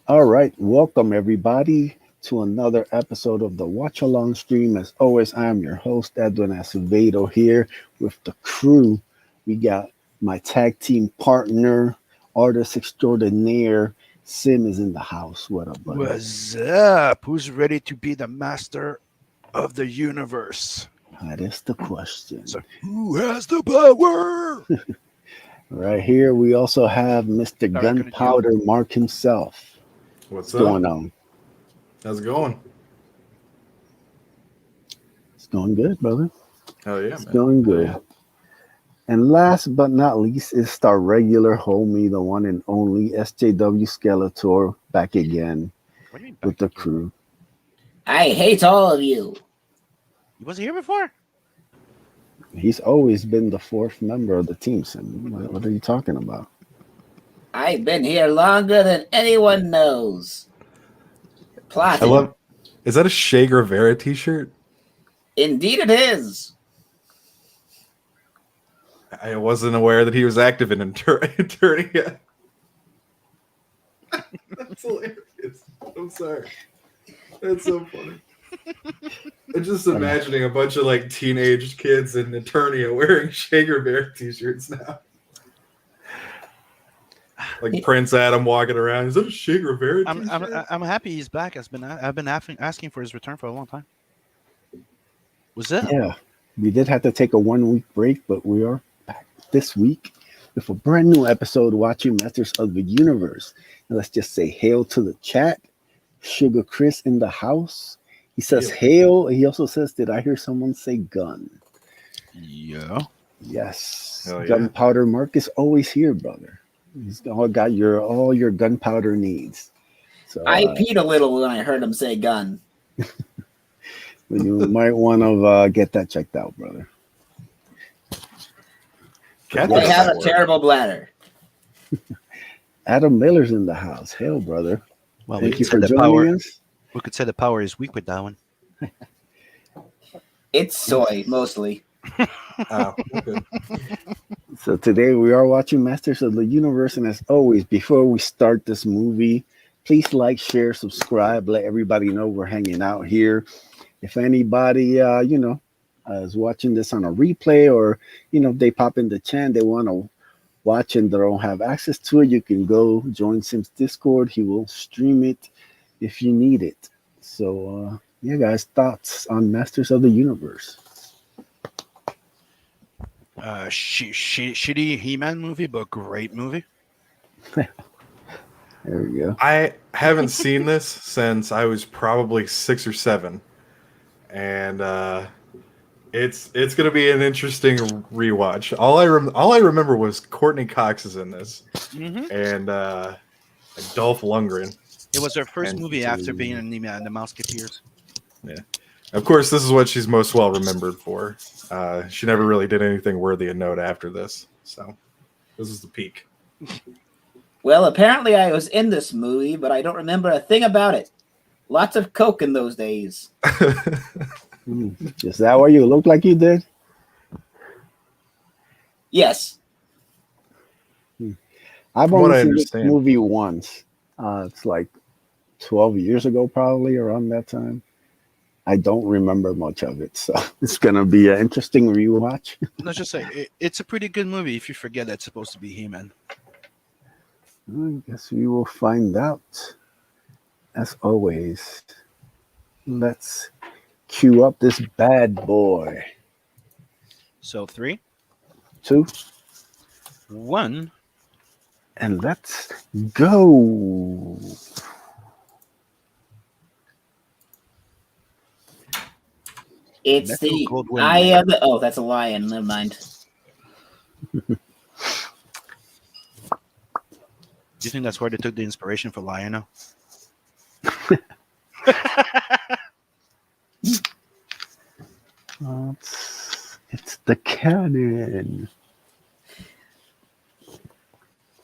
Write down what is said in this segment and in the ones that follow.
All right, welcome everybody to another episode of the Watch Along Stream. As always, I am your host, Edwin Acevedo, here with the crew. We got my tag team partner, artist extraordinaire, Sim is in the house. What up, buddy? What's up? Who's ready to be the master of the universe? That is the question. So, who has the power? Right here, we also have Mr. Gunpowder Mark himself. What's going on? How's it going? It's going good, brother. Oh yeah, it's going good. Yeah. And last but not least is our regular homie, the one and only SJW Skeletor, back again with the crew. I hate all of you. He wasn't here before? He's always been the fourth member of the team, Sim. What are you talking about? I've been here longer than anyone knows. Plotting. Is that a Shea Guevara t-shirt? Indeed it is. I wasn't aware that he was active in Eternia. That's hilarious. I'm sorry. That's so funny. I'm just imagining a bunch of like teenage kids in Eternia wearing Shea Guevara t-shirts now. Like Prince Adam walking around. Is that a Shea Guevara t-shirt? I'm happy he's back. I've been asking for his return for a long time. Was it? Yeah. We did have to take a 1 week break, but we are back this week with a brand new episode watching Masters of the Universe. And let's just say hail to the chat. Sugar Chris in the house. He says hail. He also says, did I hear someone say gun? Yeah. Yes. Yeah. Gunpowder Mark is always here, brother. He's all got all your gunpowder needs. So I peed a little when I heard him say gun. You might want to get that checked out, brother. I have a terrible bladder. Adam Miller's in the house. Hail, brother. Well, thank you for joining us. We could say the power is weak with that one. It's soy, mostly. Oh, okay. So today we are watching Masters of the Universe, and as always, before we start this movie, please like, share, subscribe, let everybody know we're hanging out here. If anybody, is watching this on a replay, or they pop in the chat, they want to watch and they don't have access to it, you can go join Sim's Discord. He will stream it if you need it. So, yeah, guys, thoughts on Masters of the Universe? Shitty He-Man movie, but great movie. There we go. I haven't seen this since I was probably 6 or 7, and it's gonna be an interesting rewatch. All I remember was Courtney Cox is in this, and Dolph Lundgren. It was her first movie after being in the Mouseketeers. Yeah, of course, this is what she's most well remembered for. She never really did anything worthy of note after this, so this is the peak. Well, apparently I was in this movie, but I don't remember a thing about it. Lots of coke in those days. Is that what you look like you did? Yes. I've only seen this movie once. It's like 12 years ago, probably around that time. I don't remember much of it, so it's gonna be an interesting rewatch. Let's just say it's a pretty good movie if you forget that it's supposed to be He-Man. I guess we will find out. As always, let's cue up this bad boy. So 3, 2, 1, and let's go. It's Metro the Goldwyn. I am the. Oh, that's a lion. Never mind. Do you think that's where they took the inspiration for Lionel? It's the cannon.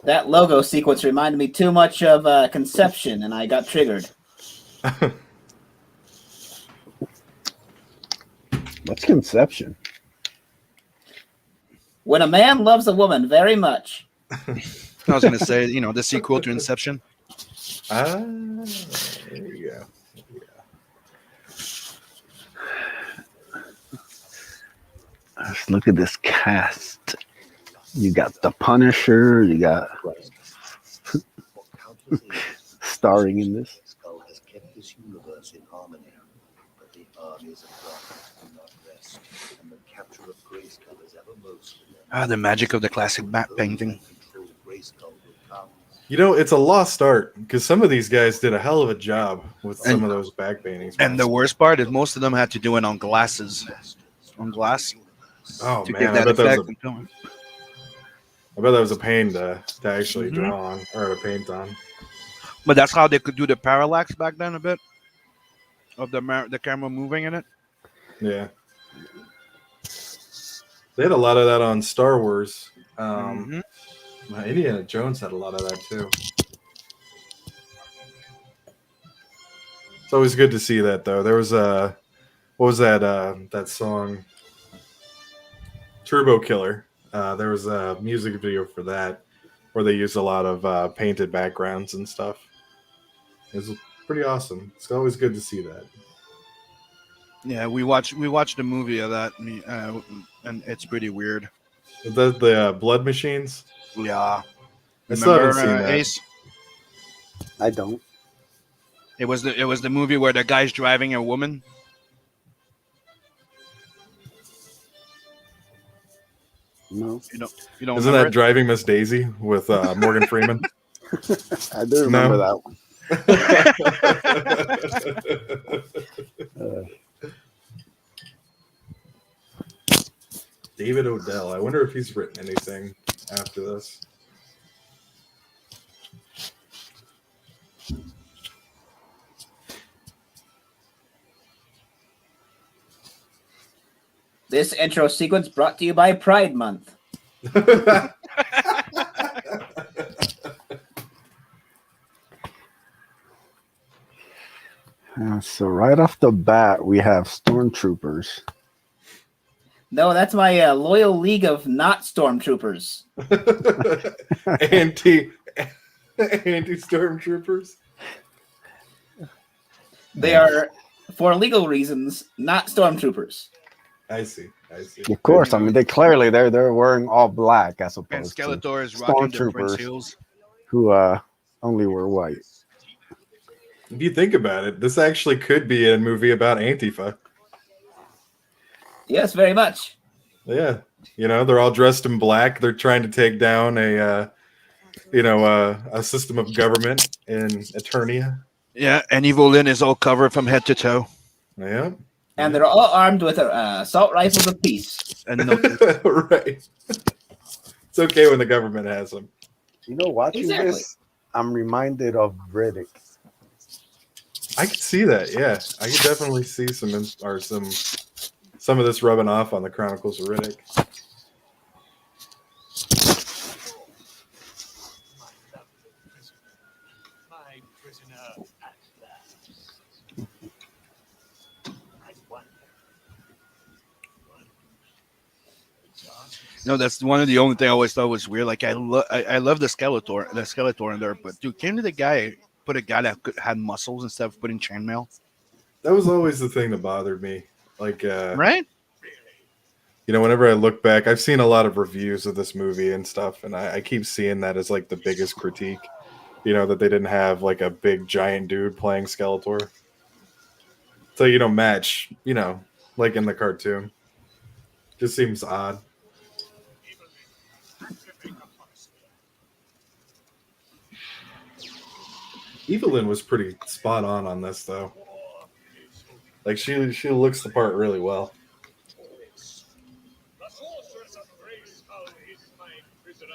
That logo sequence reminded me too much of Conception, and I got triggered. What's Conception? When a man loves a woman very much. I was going to say, the sequel to Inception. There you go. Let's look at this cast. You got the Punisher. You got starring in this. Skull has kept this universe in harmony, but the armies of darkness do not rest, and the capture of Grayskull is evermost. The magic of the classic map painting. You know, it's a lost art because some of these guys did a hell of a job with some of those back paintings. And the worst part is most of them had to do it on glasses. On glass. Oh To man, give that effect. I bet that was a pain to actually draw on or to paint on. But that's how they could do the parallax back then a bit of the camera moving in it. Yeah, they had a lot of that on Star Wars. Indiana Jones had a lot of that too. It's always good to see that though. There was what was that that song Turbo Killer? There was a music video for that where they used a lot of painted backgrounds and stuff. It was pretty awesome. It's always good to see that. Yeah, we watched the movie of that, and it's pretty weird. The Blood Machines. Yeah, I still haven't seen that. Ace? I don't. It was the movie where the guy's driving a woman. No, You don't. Isn't remember that it? Driving Miss Daisy with Morgan Freeman? I do remember that one. David Odell. I wonder if he's written anything after this. This intro sequence brought to you by Pride Month. So right off the bat, we have stormtroopers. No, that's my loyal league of not stormtroopers. anti stormtroopers. They are, for legal reasons, not stormtroopers. I see. Of course, I mean they're wearing all black as And opposed to Skeletor is rocking the Prince stormtroopers heels. who only wear white. If you think about it, this actually could be a movie about Antifa. Yes, very much. Yeah, you know, they're all dressed in black. They're trying to take down a system of government in Eternia. Yeah, and Evil Lynn is all covered from head to toe. Yeah, And they're all armed with assault rifles of peace. And no, right. It's okay when the government has them. You know, watching this, I'm reminded of Riddick. I could see that. Yeah, I could definitely see some of this rubbing off on the Chronicles of Riddick. no, that's one of the only thing I always thought was weird. Like I love the Skeletor in there, but dude, came to the guy put a guy that had muscles instead of putting chainmail. That was always the thing that bothered me. Like, Right? you know, whenever I look back, I've seen a lot of reviews of this movie and stuff, and I keep seeing that as like the biggest critique. You know, that they didn't have like a big giant dude playing Skeletor. So you don't match, you know, like in the cartoon. Just seems odd. Evelyn was pretty spot on this though. Like she looks the part really well. The sorceress of Grayskull is my prisoner,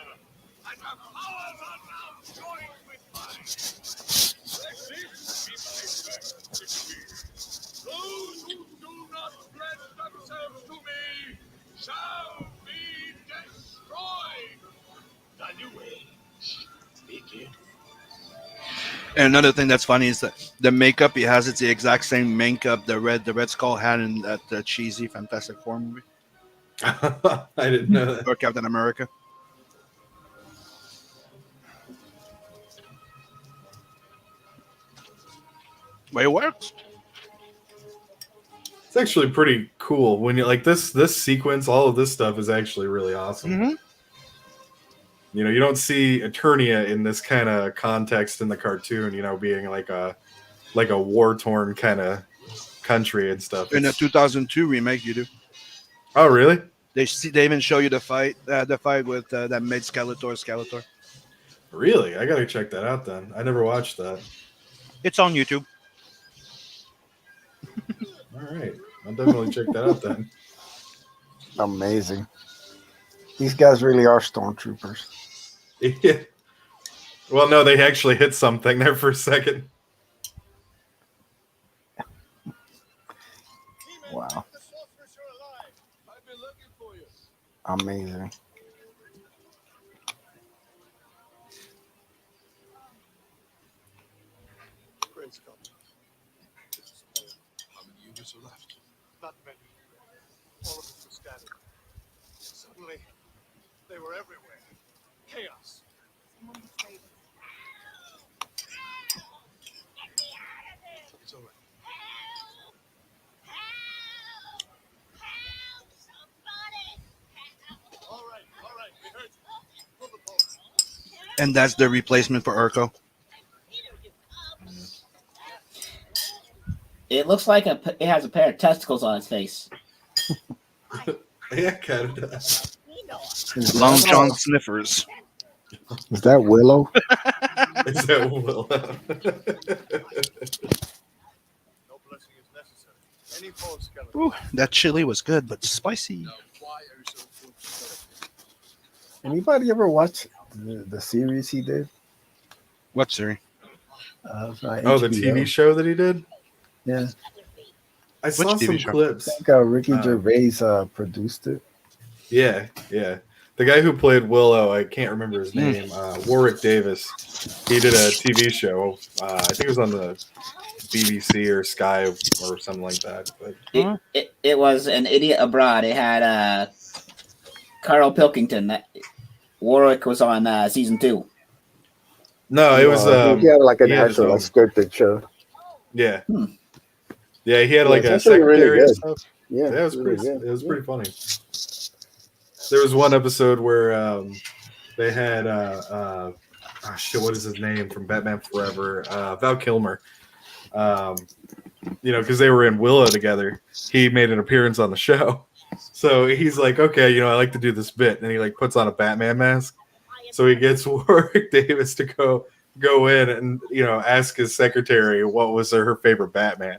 and her powers are now joined with mine. Let this be my first victory. Those who do not pledge themselves to me shall be destroyed. The new age begins. And another thing that's funny is that the makeup he has, it's the exact same makeup the Red Skull had in that cheesy Fantastic Four movie I didn't know that. or Captain America. But it works. It's actually pretty cool when you like this sequence. All of this stuff is actually really awesome. Mm-hmm. You know, you don't see Eternia in this kind of context in the cartoon. You know, being like a war torn kind of country and stuff. In the It's, 2002 remake, you do. oh, really? They even show you the fight with that made Skeletor. Really? I gotta check that out then. I never watched that. It's on YouTube. All right, I'll definitely check that out then. Amazing. These guys really are stormtroopers. Yeah. Well, no, they actually hit something there for a second. Wow. The sorceress are alive. I've been looking for you. Amazing. Praise God. How many units are left? Not many. All of us were scattered. Suddenly, they were everywhere. Chaos. It's all right. All right. We heard you. Pull the boat. And that's the replacement for Urko. It looks like it has a pair of testicles on its face. Yeah, kind of does. Long John Sniffers. Is that Willow? Is that Willow? No blessing is necessary. Any foe skeleton. Ooh, that chili was good, but spicy. Why are you so good? Anybody ever watch the series he did? What, Siri? It's on Oh, the HBO. TV show that he did? Yeah. I saw TV some show? clips. I think Ricky Gervais produced it. Yeah. The guy who played Willow, I can't remember his name, Warwick Davis. He did a TV show. I think it was on the BBC or Sky or something like that. But It was An Idiot Abroad. It had Carl Pilkington. Warwick was on season 2. no, it was. he had like an he had his actual own- scripted show. Yeah. Hmm. Yeah, he had Yeah, like it's a actually really secretary and good. stuff. Yeah, Yeah, it was really pretty. good. It was pretty funny. There was one episode where they had what is his name from Batman Forever? Val Kilmer. Because they were in Willow together, he made an appearance on the show. So he's like, okay, I like to do this bit, and he like puts on a Batman mask. So he gets Warwick Davis to go in and ask his secretary what was her favorite Batman.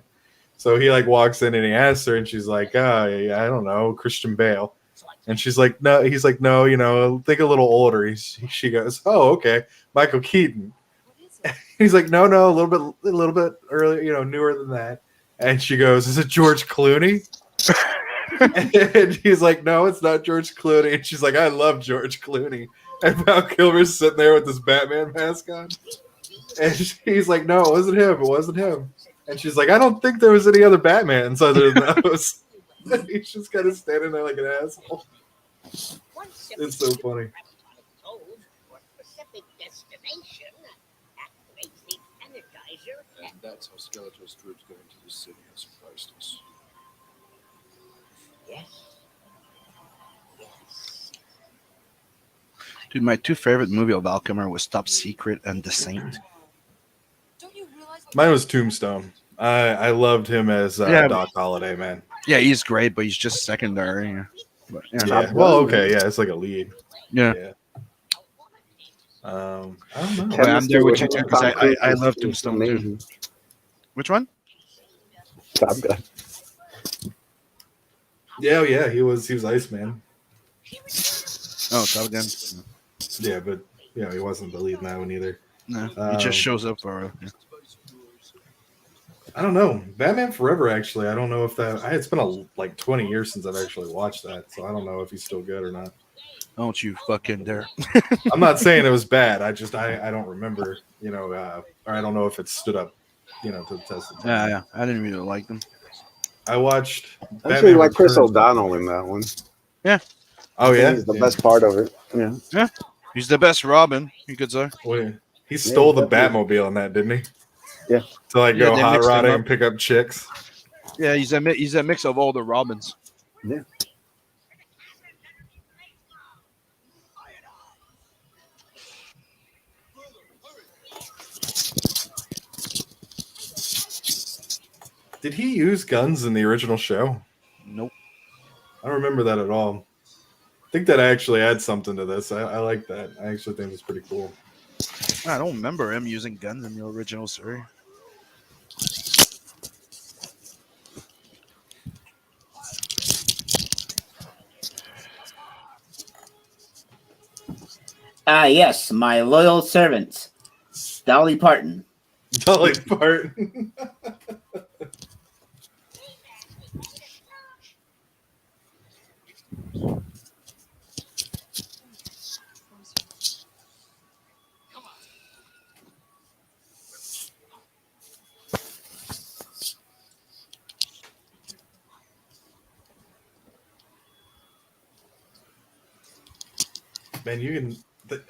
So he like walks in and he asks her, and she's like, I don't know, Christian Bale. And she's like, no. He's like, no, think a little older. She goes, oh, okay, Michael Keaton. He's like, no, a little bit earlier, newer than that. And she goes, is it George Clooney? And he's like, no, it's not George Clooney. And she's like, I love George Clooney. And Val Kilmer's sitting there with this Batman mask on. And he's like, no, it wasn't him. And she's like, I don't think there was any other Batmans other than those. He's just kind of standing there like an asshole. It's so funny. And that's how Skeletor's troops got into the city and surprised us. Dude, my two favorite movie of Val Kilmer was Top Secret and The Saint. Mine was Tombstone. I loved him as Yeah. Doc Holliday, man. Yeah, he's great, but he's just secondary. Yeah. But, yeah. Yeah. Well, okay, yeah, it's like a lead. Yeah. Yeah. I don't know. Well, I'm there with you Chemistry too, because Tom Cruise I is- love is Tombstone too. amazing. Which one? Top Gun. Yeah, he was Iceman. Oh, Top Gun. Yeah, but he wasn't the lead in that one either. No, he just shows up for. Yeah. I don't know. Batman Forever, actually, I don't know if that. It's been like 20 years since I've actually watched that, so I don't know if he's still good or not. Don't you fucking dare! I'm not saying it was bad. I don't remember, or I don't know if it stood up, to the test of time. Yeah, I didn't really like them. I watched. I actually like Chris Returns. O'Donnell in that one. Oh yeah, He's the best part of it. Yeah. He's the best Robin, you could say. Wait, he stole the definitely. Batmobile in that, didn't he? To like Yeah, go they hot mixed him rodding up. and pick up chicks. Yeah, he's a mix of all the Robins. Yeah. Did he use guns in the original show? Nope. I don't remember that at all. I think that actually adds something to this. I like that. I actually think it's pretty cool. I don't remember him using guns in the original series. Ah, yes, my loyal servant, Dolly Parton. Dolly Parton. Man, you can.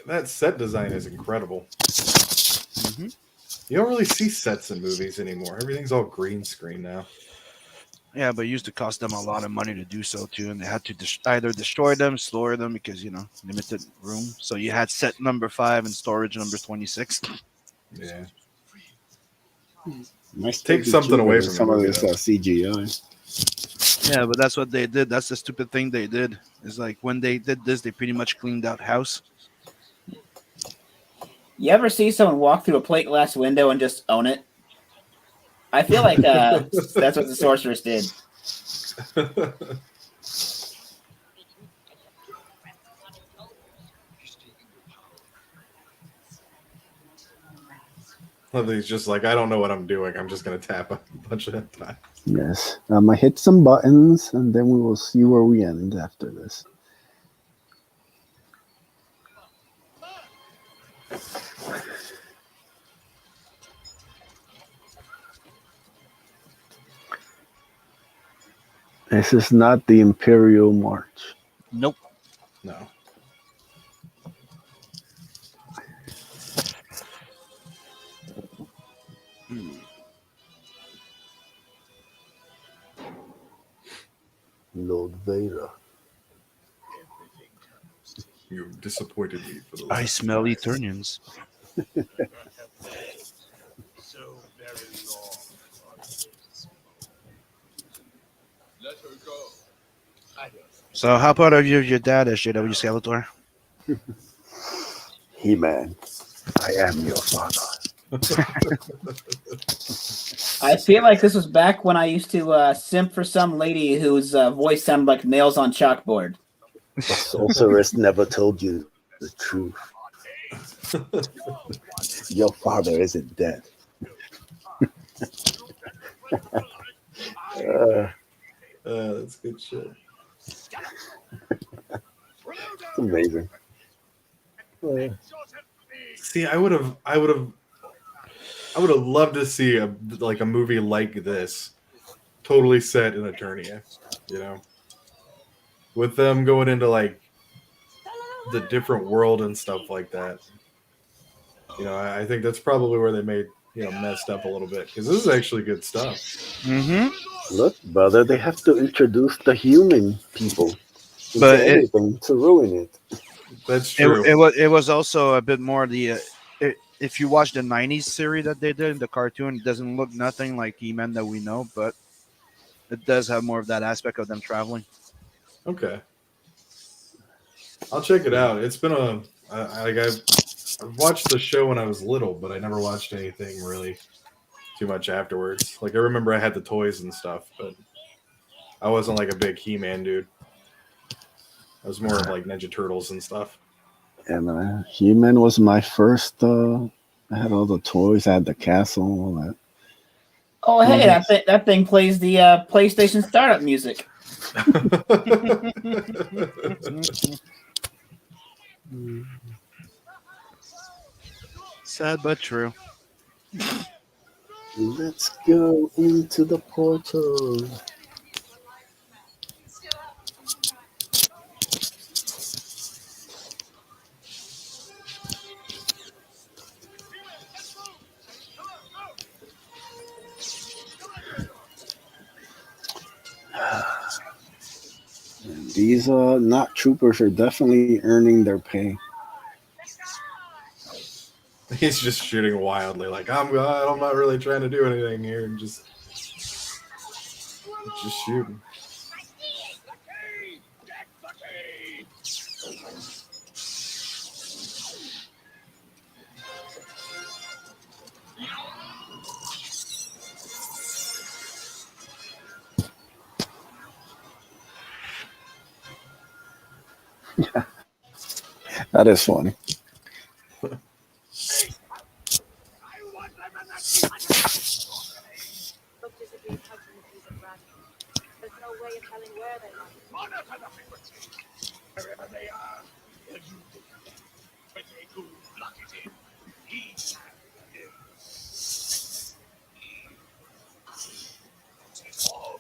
That set design is incredible. Mm-hmm. You don't really see sets in movies anymore. Everything's all green screen now. Yeah, but it used to cost them a lot of money to do so too, and they had to either destroy them, store them because limited room. So you had set number 5 and storage number 26. Yeah. Might still Take be something cheaper away than from the some of movie, this though. CGI. Yeah, but that's what they did. That's the stupid thing they did. Is like when they did this, they pretty much cleaned out house. You ever see someone walk through a plate glass window and just own it? I feel like that's what the sorceress did. He's just like, I don't know what I'm doing. I'm just gonna tap a bunch of times. Yes. I'm going to hit some buttons and then we will see where we end after this. This is not the Imperial March. Nope. No. Lord Vader. You disappointed me for the I last smell time. Eternians. So very long on this. Let her go. I don't. So how proud are you of your dad as JW Skeletor? He-Man, I am your father. I feel like this was back when I used to simp for some lady whose voice sounded like nails on chalkboard. The sorceress never told you the truth. Your father isn't dead. That's good shit. It's amazing. See, I would have loved to see a movie like this, totally set in Eternia, with them going into like the different world and stuff like that. I think that's probably where they made messed up a little bit, because this is actually good stuff. Mm-hmm. Look, brother, they have to introduce the human people But into anything to ruin it. That's true. It was also a bit more if you watch the 90s series that they did, the cartoon, it doesn't look nothing like He-Man that we know, but it does have more of that aspect of them traveling. Okay, I'll check it out. It's been I've watched the show when I was little, but I never watched anything really too much afterwards. Like, I remember I had the toys and stuff, but I wasn't like a big He-Man dude. I was more of like Ninja Turtles and stuff. And He-Man was my first. I had all the toys. I had the castle, all that. Oh, hey, that thing plays the PlayStation startup music. Sad but true. Let's go into the portal. These not troopers are definitely earning their pay. He's just shooting wildly, like I'm not really trying to do anything here, and just shooting. The key! Get the key! That is funny. I want them in the Look disappeared touching the piece of rock. There's no way of telling where they are. monitor the frequency. Wherever they are, will you do? When they do, lock it in. He has him. Take all.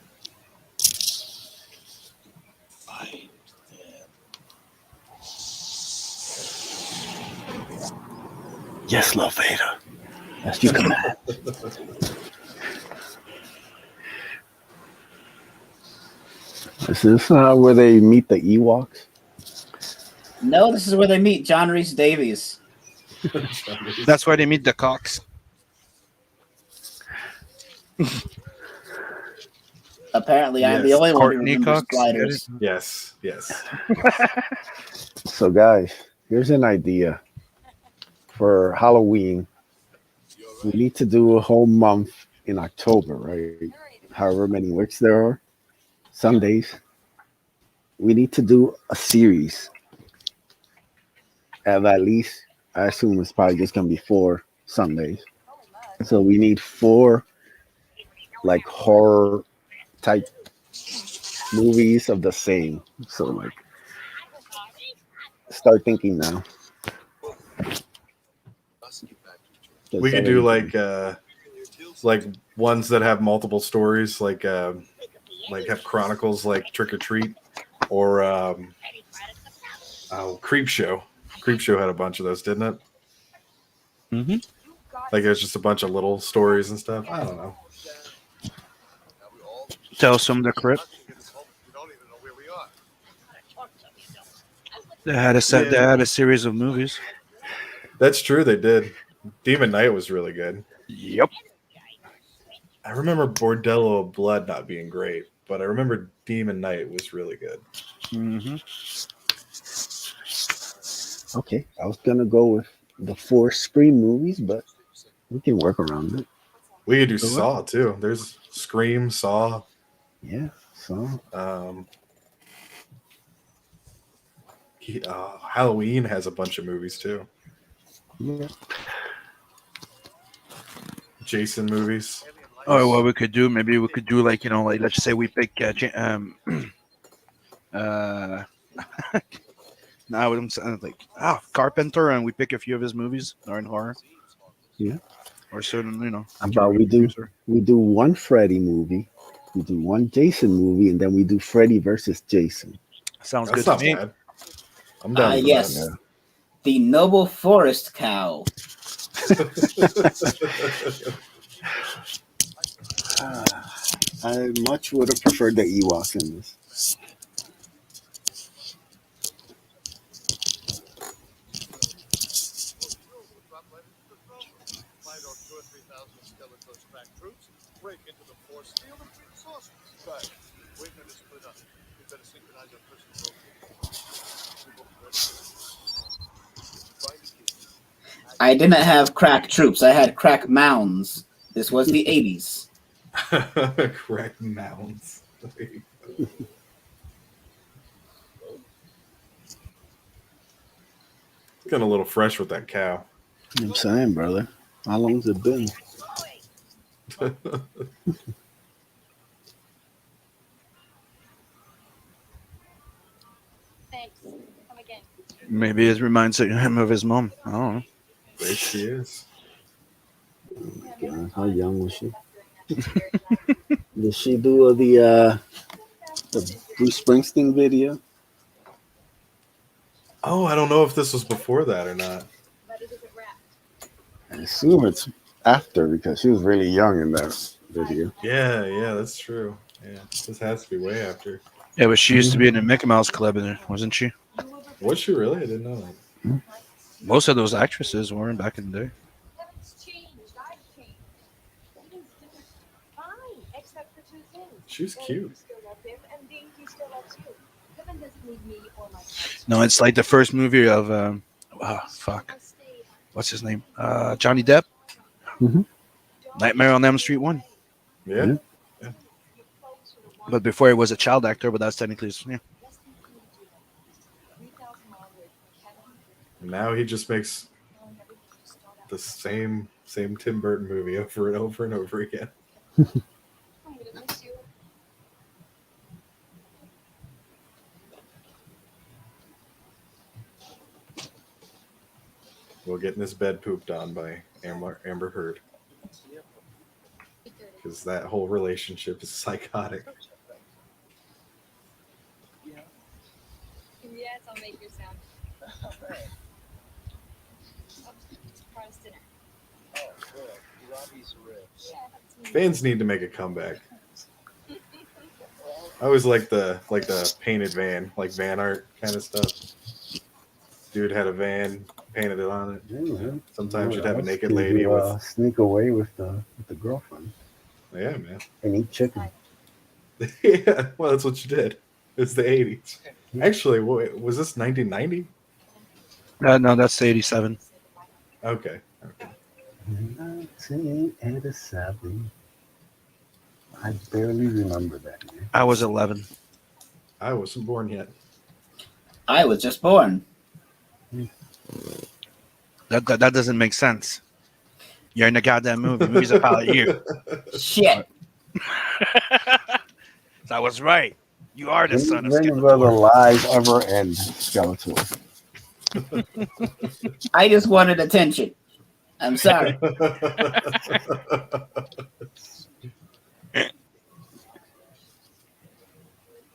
Find them. Yes, Love Vader. As you command. Is this where they meet the Ewoks? No, this is where they meet John Rhys Davies. That's why they meet the Cox. Apparently, I'm the Yes, only one who Courtney remembers Cox, gliders. Yes, yes. So, guys, here's an idea for Halloween. We need to do a whole month in October, right? However many weeks there are, Sundays. We need to do a series. At least, I assume it's probably just going to be 4 Sundays. So we need 4 like horror type movies of the same. So like, start thinking now. We could do like ones that have multiple stories, like have chronicles, like Trick or Treat, or Creep Show. Creep Show had a bunch of those, didn't it? Mm-hmm. Like it was just a bunch of little stories and stuff. I don't know. Tales from the Crypt. They had a set. They had a series of movies. That's true. They did. Demon Knight was really good. Yep. I remember Bordello of Blood not being great, but I remember Demon Knight was really good. Mm-hmm. Okay, I was gonna go with the 4 Scream movies, but we can work around it. We could do The what? Saw too. There's Scream, Saw. Yeah. So Halloween has a bunch of movies too. yeah. Jason movies. Oh, what we could do? Maybe we could do like let's just say we pick no, I wouldn't say like Carpenter, and we pick a few of his movies that are in horror. Yeah. Or certain, How about we do 1 Freddy movie, we do 1 Jason movie, and then we do Freddy versus Jason. Sounds That's good not to me. bad. I'm down with Yes. Yeah. The Noble Forest Cow. that. I much would have preferred the Ewoks in this. Find out 2 or 3,000 Skeletor's crack troops, break into the force field, and bring saucers. Right. Wait for them to split up. We better synchronize our personal I didn't have crack troops. I had crack mounds. This was the 80s. Correct mounds. Getting a little fresh with that cow. You know what I'm saying, brother? How long's it been? Thanks. Come again. Maybe it reminds him of his mom. I don't know. There she is. God, how young was she? Did she do the Bruce Springsteen video? Oh, I don't know if this was before that or not. But it isn't wrapped. I assume it's after because she was really young in that video. Yeah, that's true. Yeah, this has to be way after. Yeah, but she used to be in the Mickey Mouse Club, wasn't she? Was she really? I didn't know that. Most of those actresses weren't back in the day. Heaven's changed. I've changed. Everything's different. Fine, except for two things. She's A, cute. you still love him, and B, he still loves you. Heaven doesn't need me or my parents. No, it's like the first movie of fuck, what's his name? Johnny Depp. Mhm. Nightmare on Elm Street 1. Yeah. But before it was a child actor, but that's technically yeah. And now he just makes the same Tim Burton movie over and over and over again. I'm gonna miss you. Well, getting his bed pooped on by Amber Heard. Because that whole relationship is psychotic. Yes, I'll make your sound. Surprise dinner. Fans need to make a comeback. I always like the painted van, like van art kind of stuff. Dude had a van, painted it on it. Yeah, man. Sometimes you'd What have a else naked can lady you, with. sneak away with the girlfriend Yeah, man. and eat chicken. Yeah, well, that's what you did. It's the 80s. Actually, was this 1990? No, that's 87. Okay. 1987. I barely remember that, man. I was 11. I wasn't born yet. I was just born. That doesn't make sense. You're in the goddamn movie. The movie's about you. Shit. So I was right. You are the son of When will the Skeletor. lies ever end, Skeletor? I just wanted attention. I'm sorry.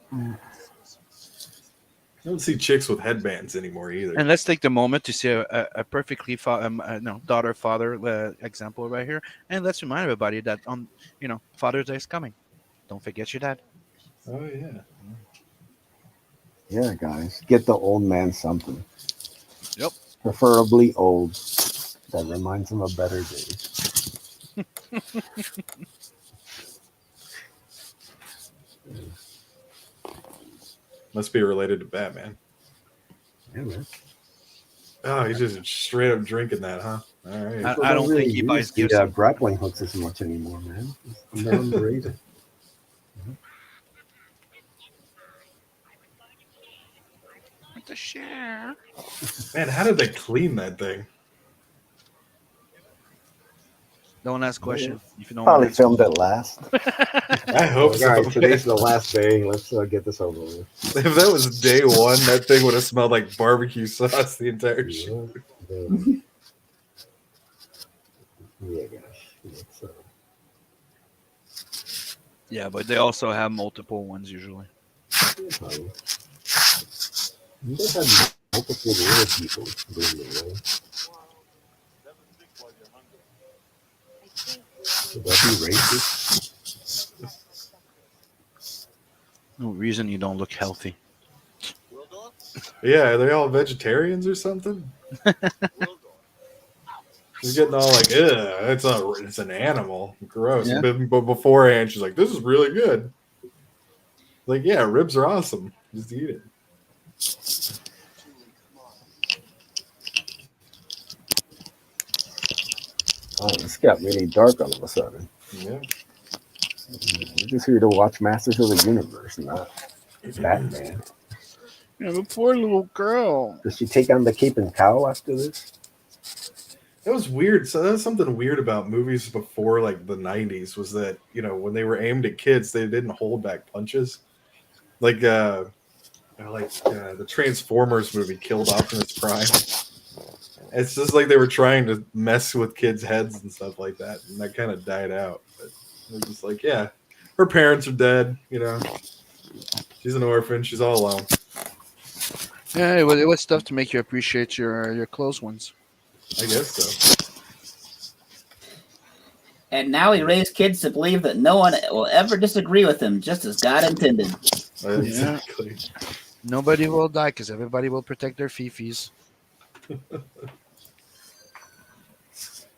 I don't see chicks with headbands anymore either. And let's take the moment to see a perfectly daughter-father example right here. And let's remind everybody that on Father's Day is coming. Don't forget your dad. Oh yeah. Yeah, guys, get the old man something. Yep. Preferably old. That reminds him of better days. Must be related to Batman. Yeah, man. Oh, he's just straight up drinking that, huh? All right. I People don't think he use buys the, gifts. grappling hooks as much anymore, man. They're underrated. To share. Man, how did they clean that thing? Don't ask questions if you don't Probably want to. filmed it last. I hope All so. right, today's the last day. Let's get this over with. If that was day one, that thing would have smelled like barbecue sauce the entire shoot. Yeah, gosh. It's, Yeah, but they also have multiple ones usually. probably. You guys have multiple little people doing the role. Would that be racist? No reason you don't look healthy. Yeah, are they all vegetarians or something? She's getting all like, ugh, it's an animal. Gross. Yeah. But beforehand, she's like, this is really good. Like, yeah, ribs are awesome. Just eat it. Oh, this got really dark all of a sudden. Yeah. We're just here to watch Masters of the Universe, not Batman. Yeah, the poor little girl. Does she take on the cape and cowl after this? That was weird. So that's something weird about movies before like the 90s was that, when they were aimed at kids, they didn't hold back punches. Like the Transformers movie killed Optimus Prime. It's just like they were trying to mess with kids' heads and stuff like that, and that kind of died out. But they're just like, yeah, her parents are dead. She's an orphan. She's all alone. Yeah, it was tough to make you appreciate your close ones. I guess so. And now he raised kids to believe that no one will ever disagree with him, just as God intended. Exactly. Nobody will die because everybody will protect their fifis.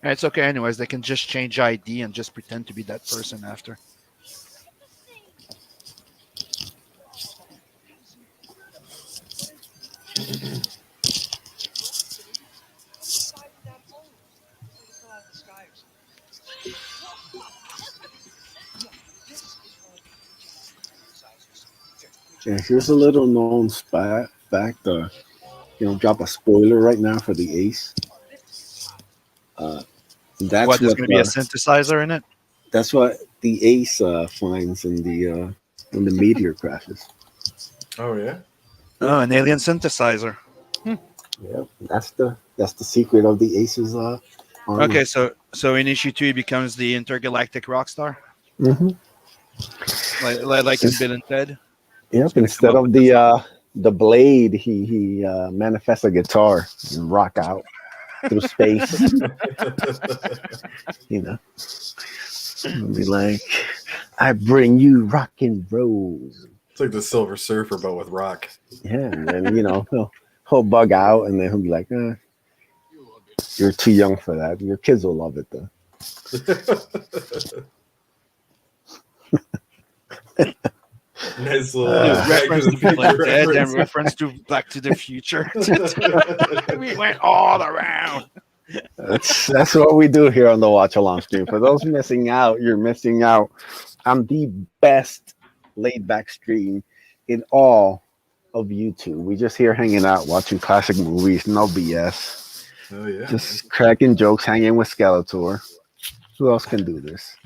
It's okay, anyways. They can just change ID and just pretend to be that person after. And here's a little known fact. Drop a spoiler right now for the Ace. That's What? There's what going to be a synthesizer in it? that's what the Ace finds in the when the meteor crashes. Oh yeah. Oh, an alien synthesizer. Yeah, that's the secret of the Ace's armor. Okay, so in issue 2, he becomes the intergalactic rock star, Mm-hmm. like in Bill and Ted. Yep. Gonna come Instead up of with the song. the blade, he manifests a guitar and rock out through space. You know, and be like, "I bring you rock and roll." It's like the Silver Surfer, but with rock. Yeah, and then he'll bug out, and then he'll be like, "You're too young for that. Your kids will love it though." Nice little Reference to Bill and Ted and reference to Back to the Future. We went all around. That's what we do here on the Watch Along stream. For those missing out, you're missing out on the best laid back stream in all of YouTube. We just here hanging out, watching classic movies, no BS. Oh yeah. Just cracking jokes, hanging with Skeletor. Who else can do this?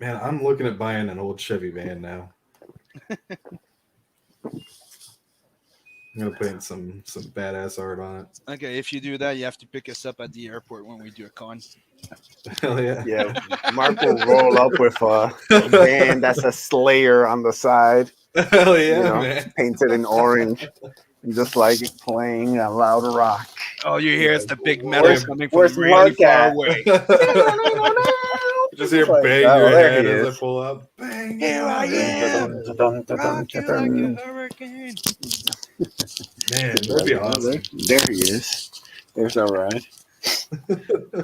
Man, I'm looking at buying an old Chevy van now. I'm gonna paint some badass art on it. Okay, if you do that, you have to pick us up at the airport when we do a con. Hell yeah. Yeah, Mark will roll up with a van that's a Slayer on the side, Hell yeah, man. painted in orange, and just like playing a loud rock. Oh, you hear it's the big metal Where's- coming from where's really Mark far at? away. Just hear Like, bang oh, your there head he as is. I pull up. Bang. Here I am. Rock you like a Man, hurricane. Man, that'd be awesome. there he is. There's our ride.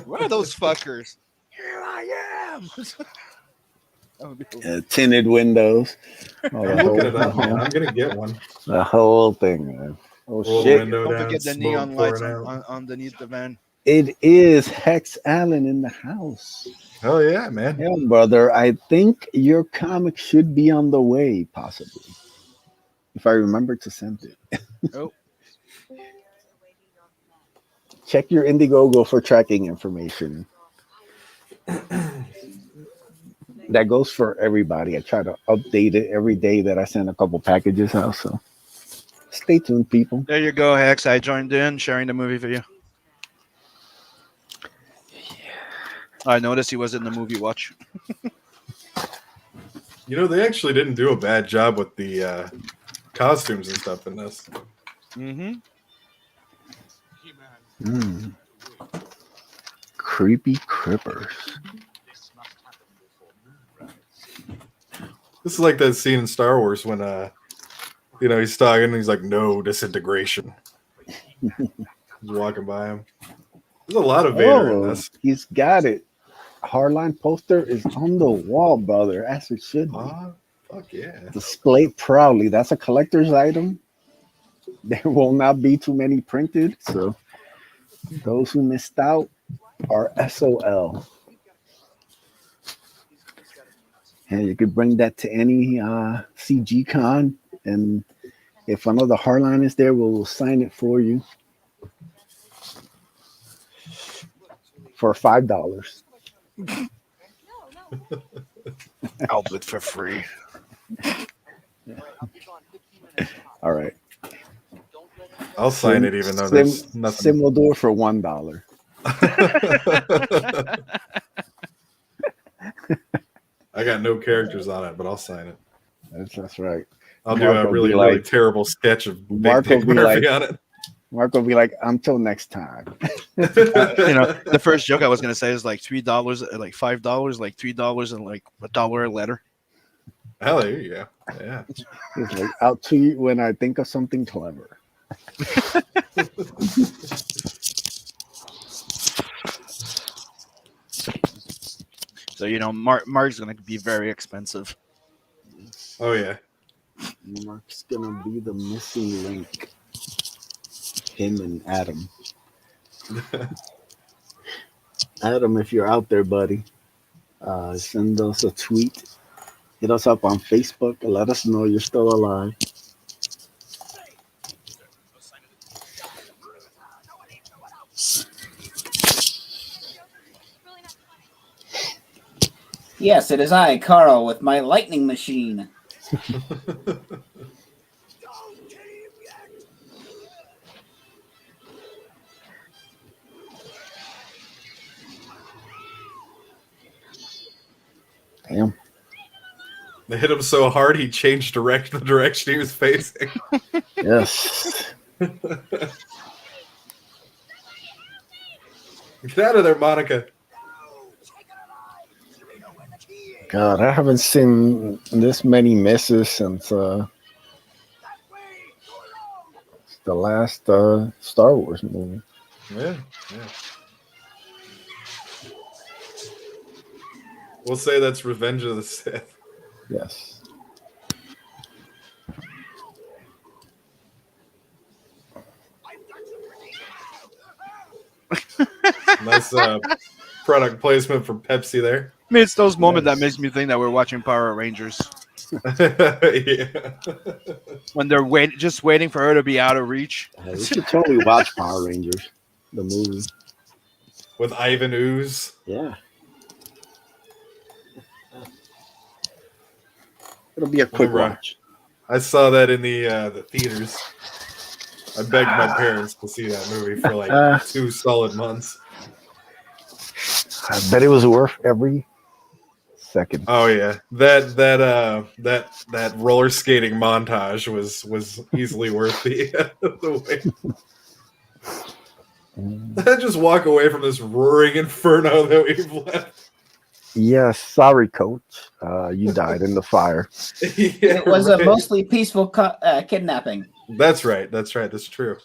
What are those fuckers? Here I am. That would be cool. Tinted windows. Oh, I'm looking it up, man. I'm gonna get one. The whole thing, man. Oh Roll the shit! window Don't down, forget the smoke neon lights pouring out. underneath the van. It is Hex Allen in the house. Hell yeah, man. Yeah, brother. I think your comic should be on the way, possibly, if I remember to send it. Oh. Check your Indiegogo for tracking information. That goes for everybody. I try to update it every day that I send a couple packages out. So stay tuned, people. There you go, Hex. I joined in, sharing the movie for you. I noticed he was in the movie watch. You know, they actually didn't do a bad job with the costumes and stuff in this. Mm-hmm. Creepy Crippers. This is like that scene in Star Wars when he's talking and he's like, "No disintegration." He's walking by him. There's a lot of Vader in this. He's got it. Hardline poster is on the wall, brother, as it should be. Fuck yeah. Displayed proudly. That's a collector's item. There will not be too many printed, so those who missed out are SOL. And you could bring that to any CG con, and if one of the hardline is there, we'll sign it for you for $5. I'll do it for free. All right. I'll sign it even though there's nothing. Sim will do it for $1. I got no characters on it, but I'll sign it. That's right. I'll do Mark a will really, be really like- terrible sketch of Big Mark Dick will be Murphy like- on it. Mark will be like, until next time. The first joke I was gonna say is like $3, like $5, like $3, and like $1 a letter. Oh, there you go. Yeah. It's like out to you when I think of something clever. So Mark's gonna be very expensive. Oh yeah. Mark's gonna be the missing link. Him and Adam. Adam, if you're out there, buddy, send us a tweet. Hit us up on Facebook and let us know you're still alive. Yes, it is I, Carl, with my lightning machine. Damn. They hit him so hard he changed the direction he was facing. Yes. Get out of there, Monica. God, I haven't seen this many misses since the last Star Wars movie. Yeah, yeah. We'll say that's Revenge of the Sith. Yes. Nice product placement for Pepsi there. I mean, it's those moments Yes. that makes me think that we're watching Power Rangers Yeah. when they're just waiting for her to be out of reach. We should totally watch Power Rangers, the movie. With Ivan Ooze. Yeah. It'll be a quick Remember, watch. I saw that in the theaters. I begged my parents to see that movie for like 2 solid months. I bet it was worth every second. Oh yeah, that roller skating montage was easily worth the wait. Just walk away from this roaring inferno that we've left. Yes, sorry, Coach. You died in the fire. Yeah, It was right. a mostly peaceful kidnapping. That's right. That's true.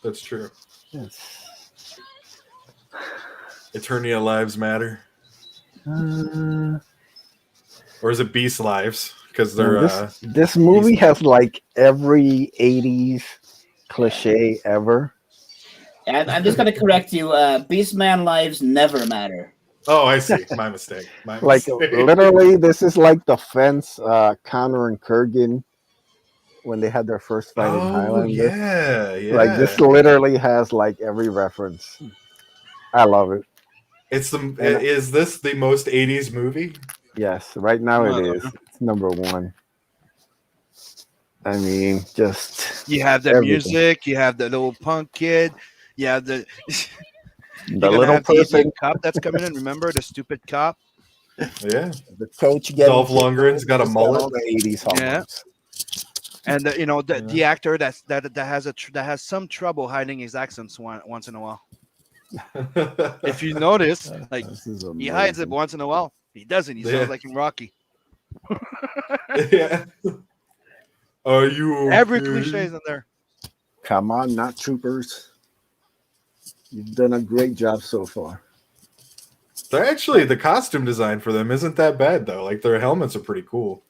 Yes. Eternia lives matter, or is it Beast lives? Because they're this movie has like every 80s cliche ever. I'm just going to correct you. Beastman lives never matter. Oh, I see. My mistake. Like literally, this is like the fence, Connor and Kurgan when they had their first fight in Oh Highlander. yeah. Like this literally has like every reference. I love it. Is this the most 80s movie? Yes, right now it is. It's number one. I mean, just You have the everything. music, you have the little punk kid, you have the The little have the person, idiot cop that's coming in. Remember the stupid cop? Yeah. the coach getting Dolph Lundgren's got a just mullet. all the 80s hallmarks. And the actor that has some trouble hiding his accents once in a while. If you notice, like This is he hides it amazing. once in a while. He doesn't. He Yeah. sounds like in Rocky. Yeah. Are you okay? Every cliche is in there. Come on, not troopers. You've done a great job so far. They're actually, the costume design for them isn't that bad though. Like their helmets are pretty cool,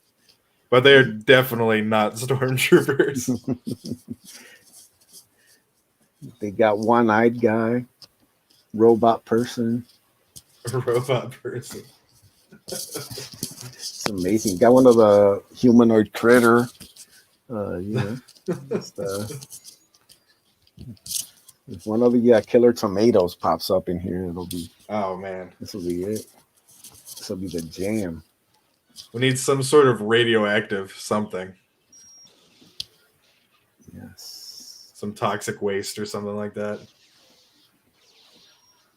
but they're definitely not stormtroopers. They got one-eyed guy, robot person. Robot person. It's amazing. Got one of the humanoid critter. If one of the killer tomatoes pops up in here, it'll be. Oh man, This will be it. This will be the jam. we need some sort of radioactive something, Yes. some toxic waste or something like that.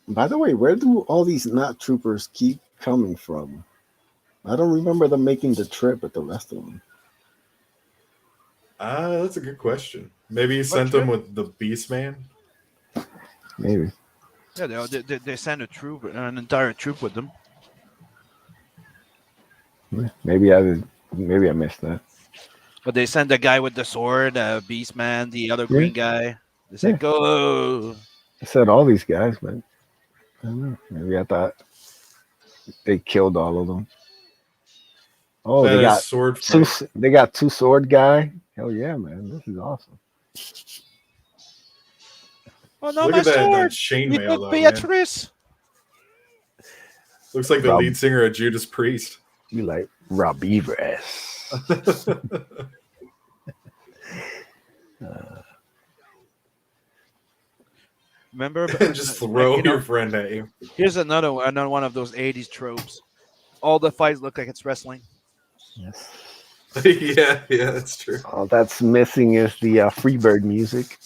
By the way, where do all these not troopers keep coming from? I don't remember them making the trip with the rest of them. That's a good question. Maybe you sent them with the Beast Man. Maybe. Yeah, they send an entire troop with them. Maybe I Maybe I missed that. But they sent the guy with the sword, Beast Man, the other Yeah. green guy. They said, Yeah. "Go." I said all these guys, but I don't know. Maybe I thought they killed all of them. Oh, they Badass got sword two. fight. They got two sword guy. Hell yeah, man! This is awesome. Oh no, Look my at that sword! You chainmail took though, man. Beatrice. Looks like the Rob, lead singer of Judas Priest. you like Rob Beavis. Remember, Just like throw your friend at you. here's another one of those '80s tropes. All the fights look like it's wrestling. Yes. Yeah, that's true. All that's missing is the Freebird music.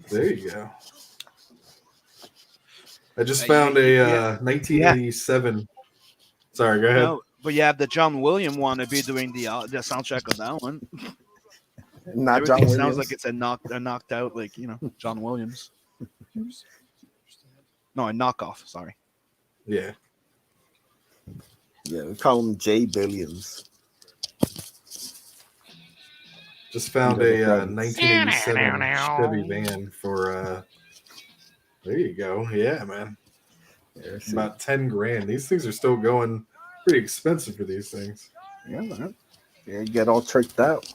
There you go. I just You, found you, you, a yeah, 1987. Sorry, go ahead. no, but you have the John Williams one to be doing the soundtrack of that one. Not John Everything sounds like Williams. it's a knocked out, like John Williams. No, a knockoff. Sorry. Yeah. Yeah, we call him Jay Billions. Just found Under the a credits. 1987 Chevy van for. There you go. Yeah, man. Yeah, see? About 10 grand. These things are still going pretty expensive for these things. Yeah, man. Yeah, you get all tricked out.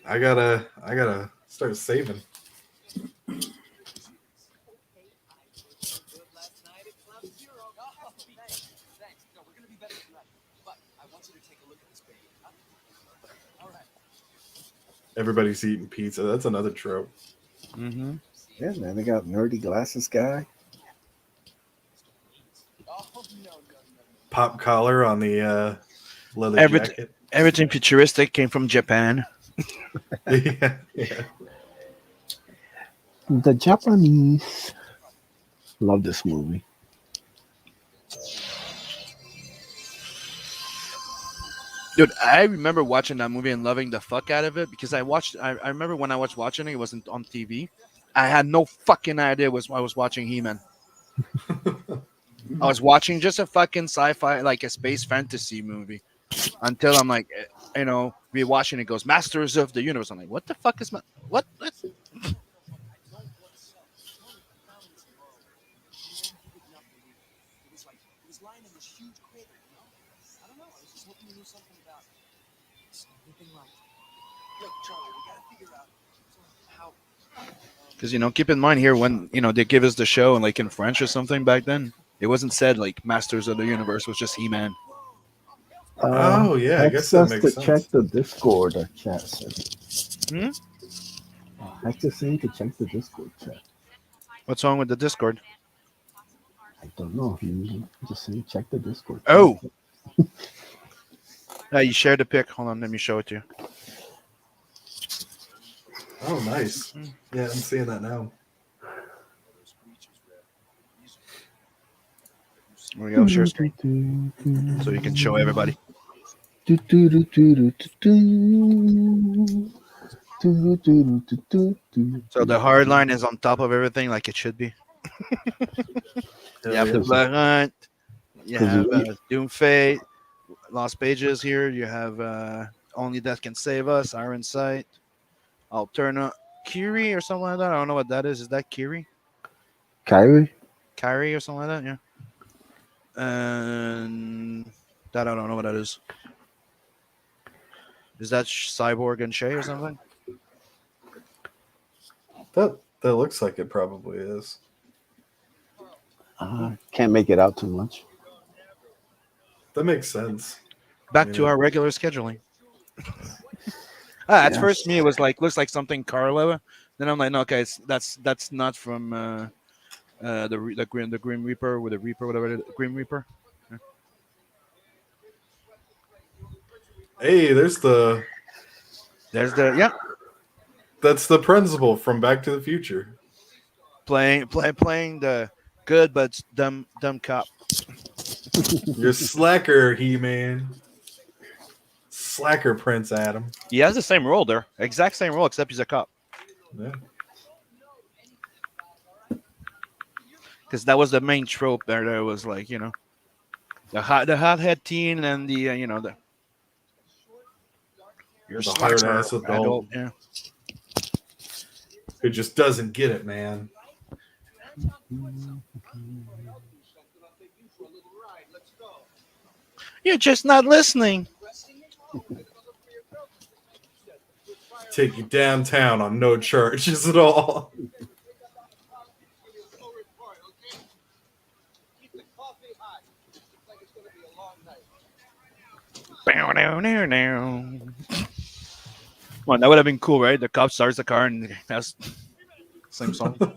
I gotta start saving. Everybody's eating pizza. That's another trope. Mm-hmm. Yeah, man. They got nerdy glasses guy. Pop collar on the leather Everything, jacket. everything futuristic came from Japan. Yeah. The Japanese. Love this movie. Dude, I remember watching that movie and loving the fuck out of it because I remember when I was watching it, it wasn't on TV. I had no fucking idea I was watching He-Man. I was watching just a fucking sci-fi, like a space fantasy movie, until I'm like, rewatching it goes Masters of the Universe. I'm like, what the fuck is what? Because keep in mind here when they give us the show and like in French or something back then, it wasn't said like Masters of the Universe, was just He-Man. Oh, yeah, I guess Text that us makes to check sense. the Discord chat. Sir. Hmm? Text us in to check the Discord chat. What's wrong with the Discord? I don't know. You just say check the Discord. Oh, you shared the pic. Hold on, let me show it to you. Oh, nice. Yeah, I'm seeing that now. There we go, share screen, so you can show everybody. So the hard line is on top of everything, like it should be. You have the Black Hunt. You have Doom Fate, Lost Pages here. You have Only Death Can Save Us, Iron Sight, Alterna, Kiri or something like that. I don't know what that is. Is that Kiri? Kyrie? Kyrie or something like that? Yeah. And that I don't know what that is. Is that Cyborg and Shay or something? That looks like it probably is. Can't make it out too much. That makes sense. Back to our regular scheduling. At Yeah. first, me it was like looks like something Carlo. Then I'm like, no, okay, that's not from the Grim Reaper or the Reaper, whatever it is, Grim Reaper. Yeah. Hey, there's the That's the principal from Back to the Future. playing the good but dumb cop. You're slacker, He-Man. Slacker, Prince Adam. He has the same role there, exact same role, except he's a cop. Yeah. Because that was the main trope there. There was like the hothead teen and the You're a The hard slacker, ass adult Yeah. who just doesn't get it, man. You're just not listening. Take you downtown on no charges at all. Bow, down, down, down. Well, that would have been cool, right? The cop starts the car and that's same song. Not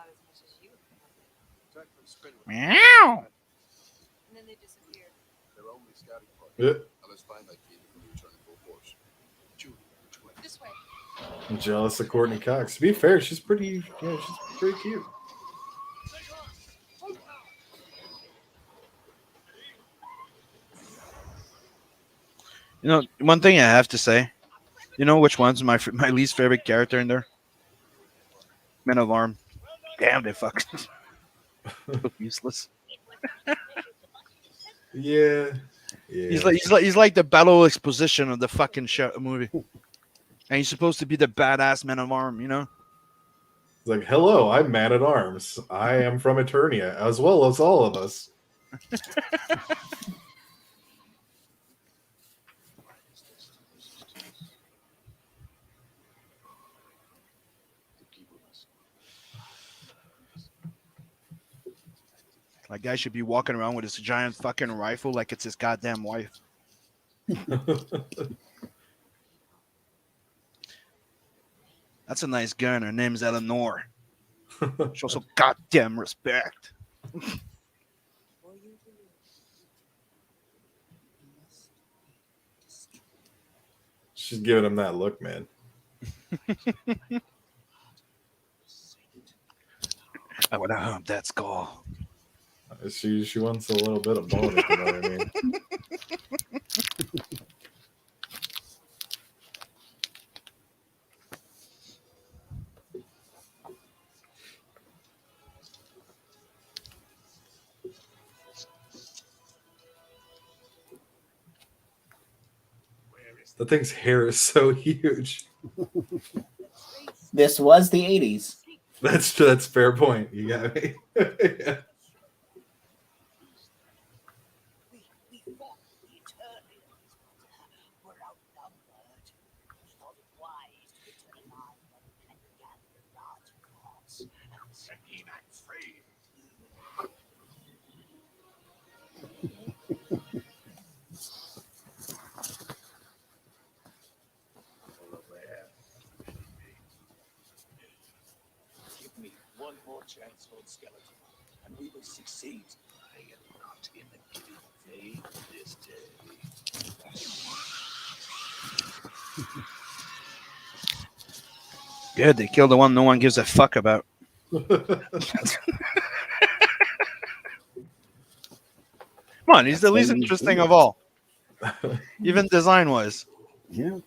as much as you. Meow. And then they disappeared. Yeah. This way. I'm jealous of Courtney Cox. To be fair, she's pretty. Yeah, she's pretty cute. You know, one thing I have to say. You know which one's my least favorite character in there? Men of Arm. Damn, they fucking useless. Yeah. Yeah. He's like the battle exposition of the fucking show movie, and he's supposed to be the badass Man of Arm. You know. It's like, hello, I'm Man at Arms. I am from Eternia, as well as all of us. Like, guy should be walking around with his giant fucking rifle like it's his goddamn wife. That's a nice gun. Her name's Eleanor. Show some goddamn respect. She's giving him that look, man. I want to hump that skull. She wants a little bit of bone, if you know what I mean. The thing's hair is so huge. This was the 80s. That's fair point. You got me. Yeah. We fought the Eternians, but we're outnumbered. It's not wise to turn alive and gather large crops and set him free. Give me one more chance, Lord Skeleton, and we will succeed. I am not in the giving phase this day. Good, they killed the one no one gives a fuck about. Come on, he's the least interesting of all. Even design-wise. Yeah.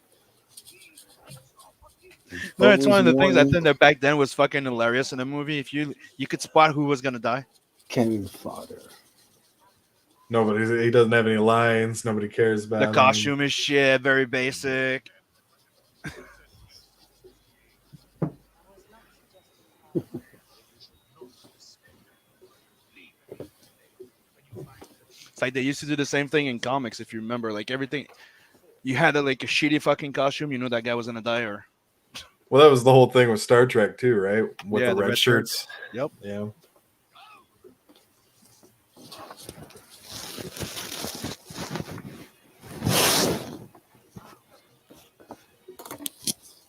No, it's one of the things I Warning. think that back then was fucking hilarious in the movie. If you could spot who was gonna die. Cannon fodder. He doesn't have any lines. Nobody cares about The him. costume is shit, very basic. It's like they used to do the same thing in comics, if you remember. Like everything, you had like a shitty fucking costume, you know that guy was gonna die, or Well, that was the whole thing with Star Trek too, right? With Yeah, the the red red shirts. Yep. Yeah.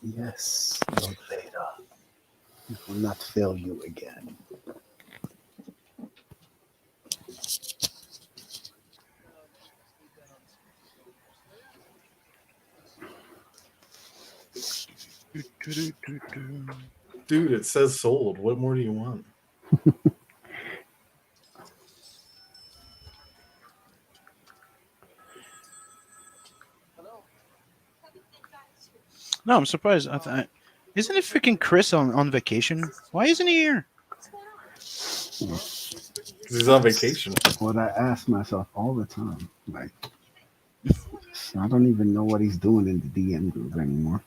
Yes, Lord Vader. I will not fail you again. Dude, it says sold. What more do you want? No, I'm surprised. Isn't it freaking Chris on vacation? Why isn't he here? Because he's on vacation. What I ask myself all the time, like, I don't even know what he's doing in the DM group anymore.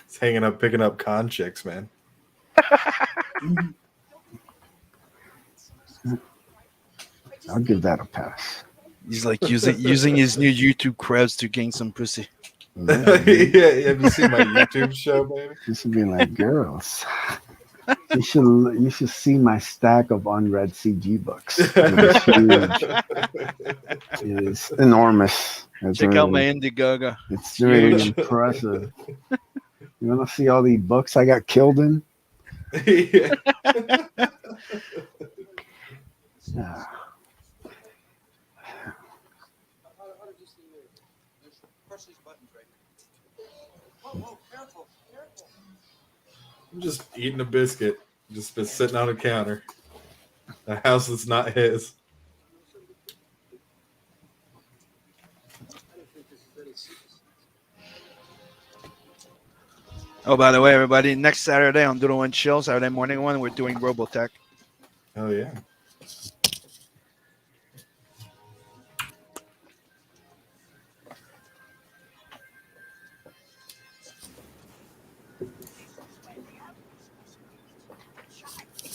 He's hanging up, picking up con chicks, man. I'll give that a pass. He's like using his new YouTube crowds to gain some pussy. Yeah, have you seen my YouTube show, baby? You should be like, girls. You should see my stack of unread CG books. It's huge. It's enormous. Check out my Indiegogo. It's really Huge. impressive. You want to see all these books I got killed in? Yeah. Yeah. I'm just eating a biscuit. Just been sitting on a counter. A house that's not his. Oh, by the way, everybody, next Saturday on Doodle and Chill, Saturday morning one, we're doing Robotech. Oh yeah.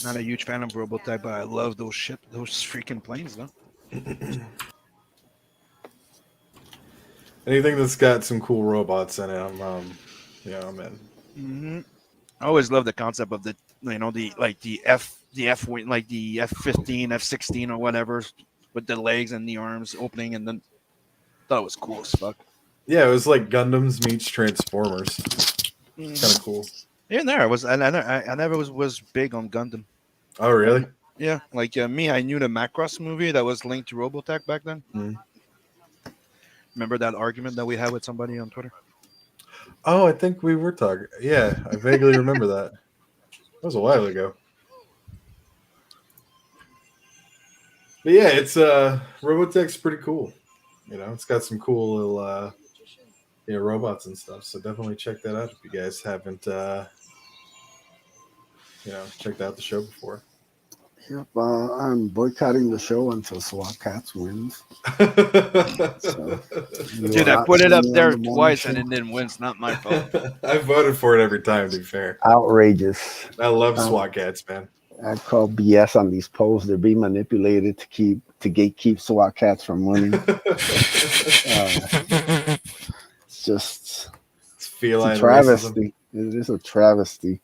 Not a huge fan of Robotech, but I love those freaking planes, though. Anything that's got some cool robots in it, I'm in. Mm-hmm. I always love the concept of the F wing, like the F-15, F-16 or whatever, with the legs and the arms opening, and then thought it was cool as fuck. Yeah, it was like Gundams meets Transformers. Kind of cool. Yeah, I never was big on Gundam. Oh really? Yeah, like me, I knew the Macross movie that was linked to Robotech back then. Mm. Remember that argument that we had with somebody on Twitter? Oh, I think we were talking. Yeah, I vaguely remember that. That was a while ago. But yeah, it's Robotech's pretty cool. You know, it's got some cool little robots and stuff. So definitely check that out if you guys haven't checked out the show before. Yep, I'm boycotting the show until SWAT Cats wins. So, Dude, I put it up there twice and it didn't win. It's not my fault. I voted for it every time, to be fair. Outrageous. I love SWAT Cats, man. I call BS on these polls. They're being manipulated to gatekeep SWAT Cats from winning. It's just feline a travesty. It is a travesty.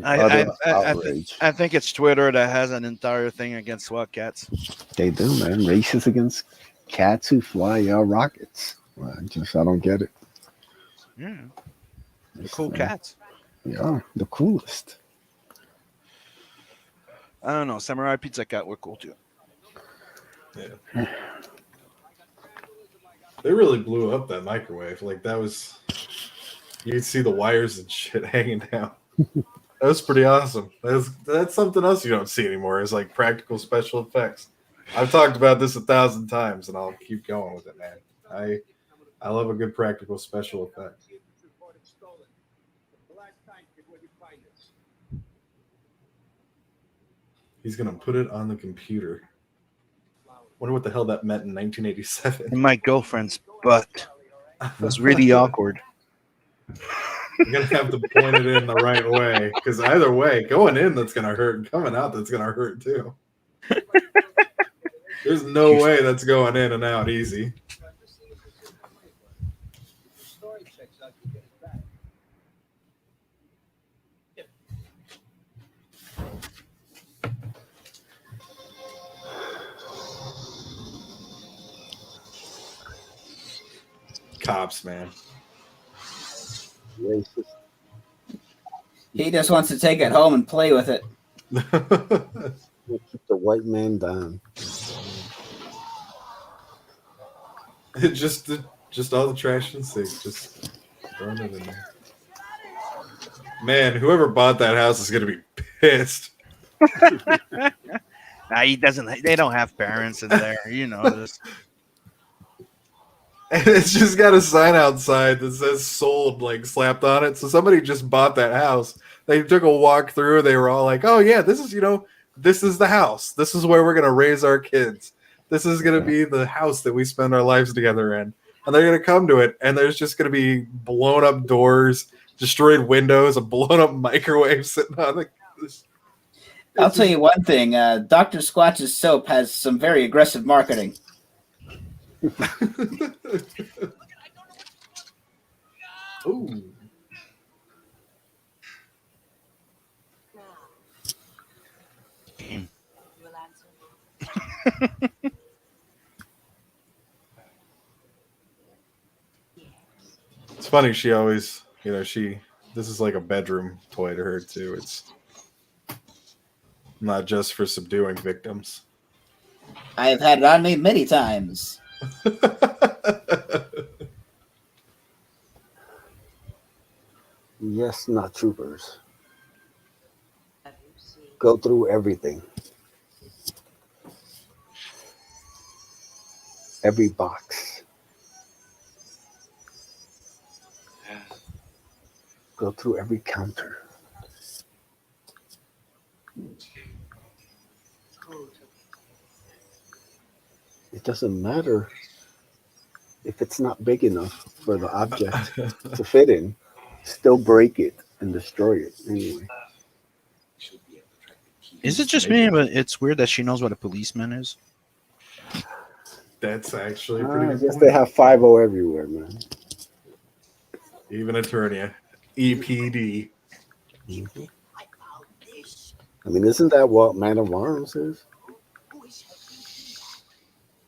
I think it's Twitter that has an entire thing against SWAT Cats. They do, man. Racist against cats who fly rockets. I don't get it. Yeah, they're cool cats. They are the coolest. I don't know. Samurai Pizza Cat were cool too. Yeah. They really blew up that microwave. Like that was, you could see the wires and shit hanging down. That was pretty awesome. That's something else you don't see anymore. Is like practical special effects. I've talked about this 1,000 times, and I'll keep going with it, man. I love a good practical special effect. He's gonna put it on the computer. Wonder what the hell that meant in 1987. And my girlfriend's butt. It was really awkward. You're gonna have to point it in the right way, because either way, going in that's gonna hurt, and coming out that's gonna hurt too. There's no way that's going in and out easy. Cops, man. Racist. He just wants to take it home and play with it. We'll keep the white man down. just all the trash and sink. Just throwing it in there. Man, whoever bought that house is gonna be pissed. Nah, he doesn't. They don't have parents in there. You know this. And it's just got a sign outside that says sold, like slapped on it. So somebody just bought that house. They took a walk through. They were all like, oh, yeah, this is, this is the house. This is where we're going to raise our kids. This is going to be the house that we spend our lives together in. And they're going to come to it. And there's just going to be blown up doors, destroyed windows, a blown up microwave sitting on the. I'll tell you one thing. Dr. Squatch's soap has some very aggressive marketing. Ooh. You will answer. It's funny. She always, this is like a bedroom toy to her too. It's not just for subduing victims. I have had it on me many times. Yes, not troopers. Have you seen? Go through everything. Every box. Go through every counter. It doesn't matter if it's not big enough for the object to fit in. Still break it and destroy it anyway. Is it just me? But it's weird that she knows what a policeman is. That's actually a pretty I good guess point. they have 5-0 everywhere, man. Even Eternia. EPD. I found this. I mean, isn't that what Man of Arms is? Who is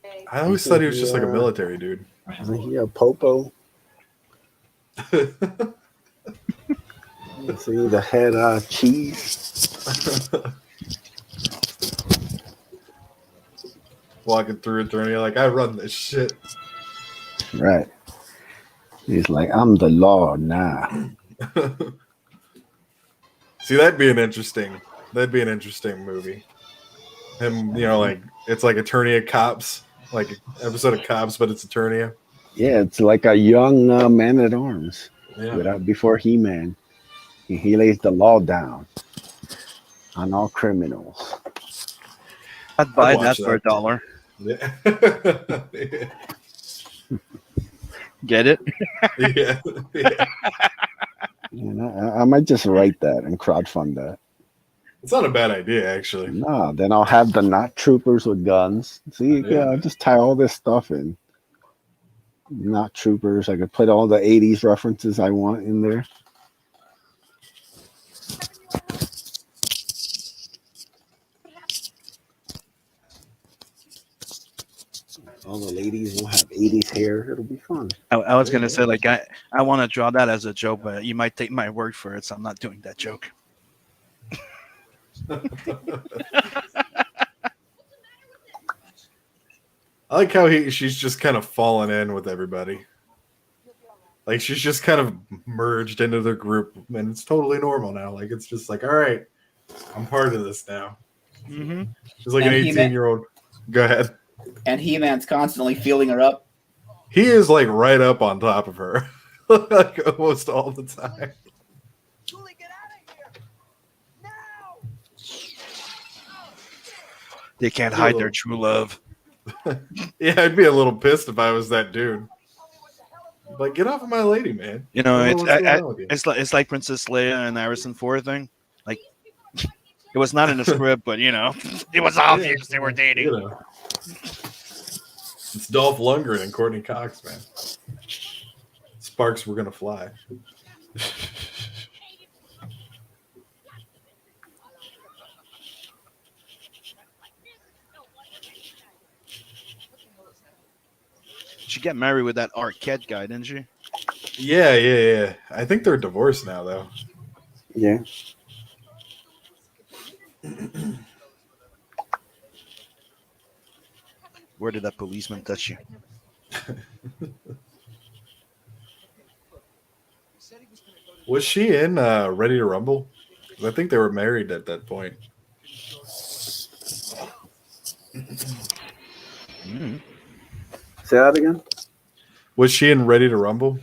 helping you? I always thought he was just like a military dude. Isn't he a popo? See the head cheese. Walking through Eternia like, I run this shit. Right. He's like, I'm the law now. See, that'd be an interesting movie. Him, like it's like Eternia Cops, like an episode of Cops, but it's Eternia. Yeah, it's like a young Man at Arms. Yeah. Before He-Man. He lays the law down on all criminals. I'd buy watch that for that. $1. Yeah. Get it? Yeah. Yeah. I might just write that and crowdfund that. It's not a bad idea, actually. No, then I'll have the not troopers with guns. See, I'll just tie all this stuff in. Not troopers. I could put all the 80s references I want in there. All the ladies will have 80s hair. It'll be fun. I was gonna say like I want to draw that as a joke, but you might take my word for it, so I'm not doing that joke. I like how she's just kind of fallen in with everybody. Like she's just kind of merged into the group, and it's totally normal now. Like it's just like, all right, I'm part of this now. Mm-hmm. She's like And an He-Man- 18-year-old. Go ahead. And He-Man's constantly feeling her up. He is like right up on top of her, like almost all the time. Julie, get out of here! Now! They can't hide their true love. Yeah, I'd be a little pissed if I was that dude. Like, get off of my lady, man. You know, I don't know what's going on with you. it's like Princess Leia and Harrison Ford thing. Like, it was not in the script, but it was obvious they were dating. You know. It's Dolph Lundgren and Courtney Cox, man. Sparks were gonna fly. She got married with that Arquette guy, didn't she? Yeah. I think they're divorced now, though. Yeah. Where did that policeman touch you? Was she in Ready to Rumble? 'Cause I think they were married at that point. Mm. Say that again. Was she in Ready to Rumble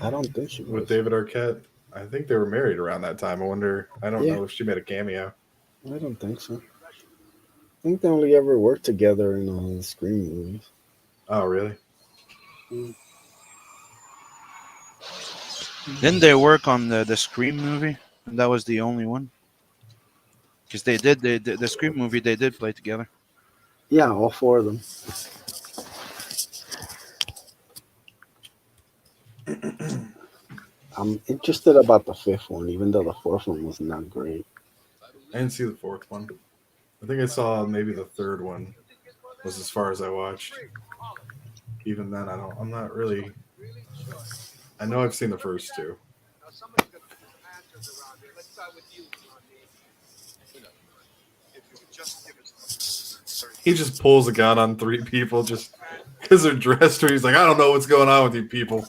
I don't think she with was. David Arquette? I think they were married around that time. I wonder. I don't Yeah, know if she made a cameo. I don't think so. I think they only ever worked together in Scream movies. Oh, really? Mm. Didn't they work on the Scream movie? And that was the only one. Because the Scream movie they did play together. Yeah, all four of them. I'm interested about the fifth one, even though the fourth one was not great. I didn't see the fourth one. I think I saw maybe the third one was as far as I watched. Even then, I don't. I'm not really. I know I've seen the first two. Now somebody's got to put some answers around here. Let's start with you, Blondie. If you could just give us He just pulls a gun on three people just because they're dressed. Or he's like, I don't know what's going on with you people,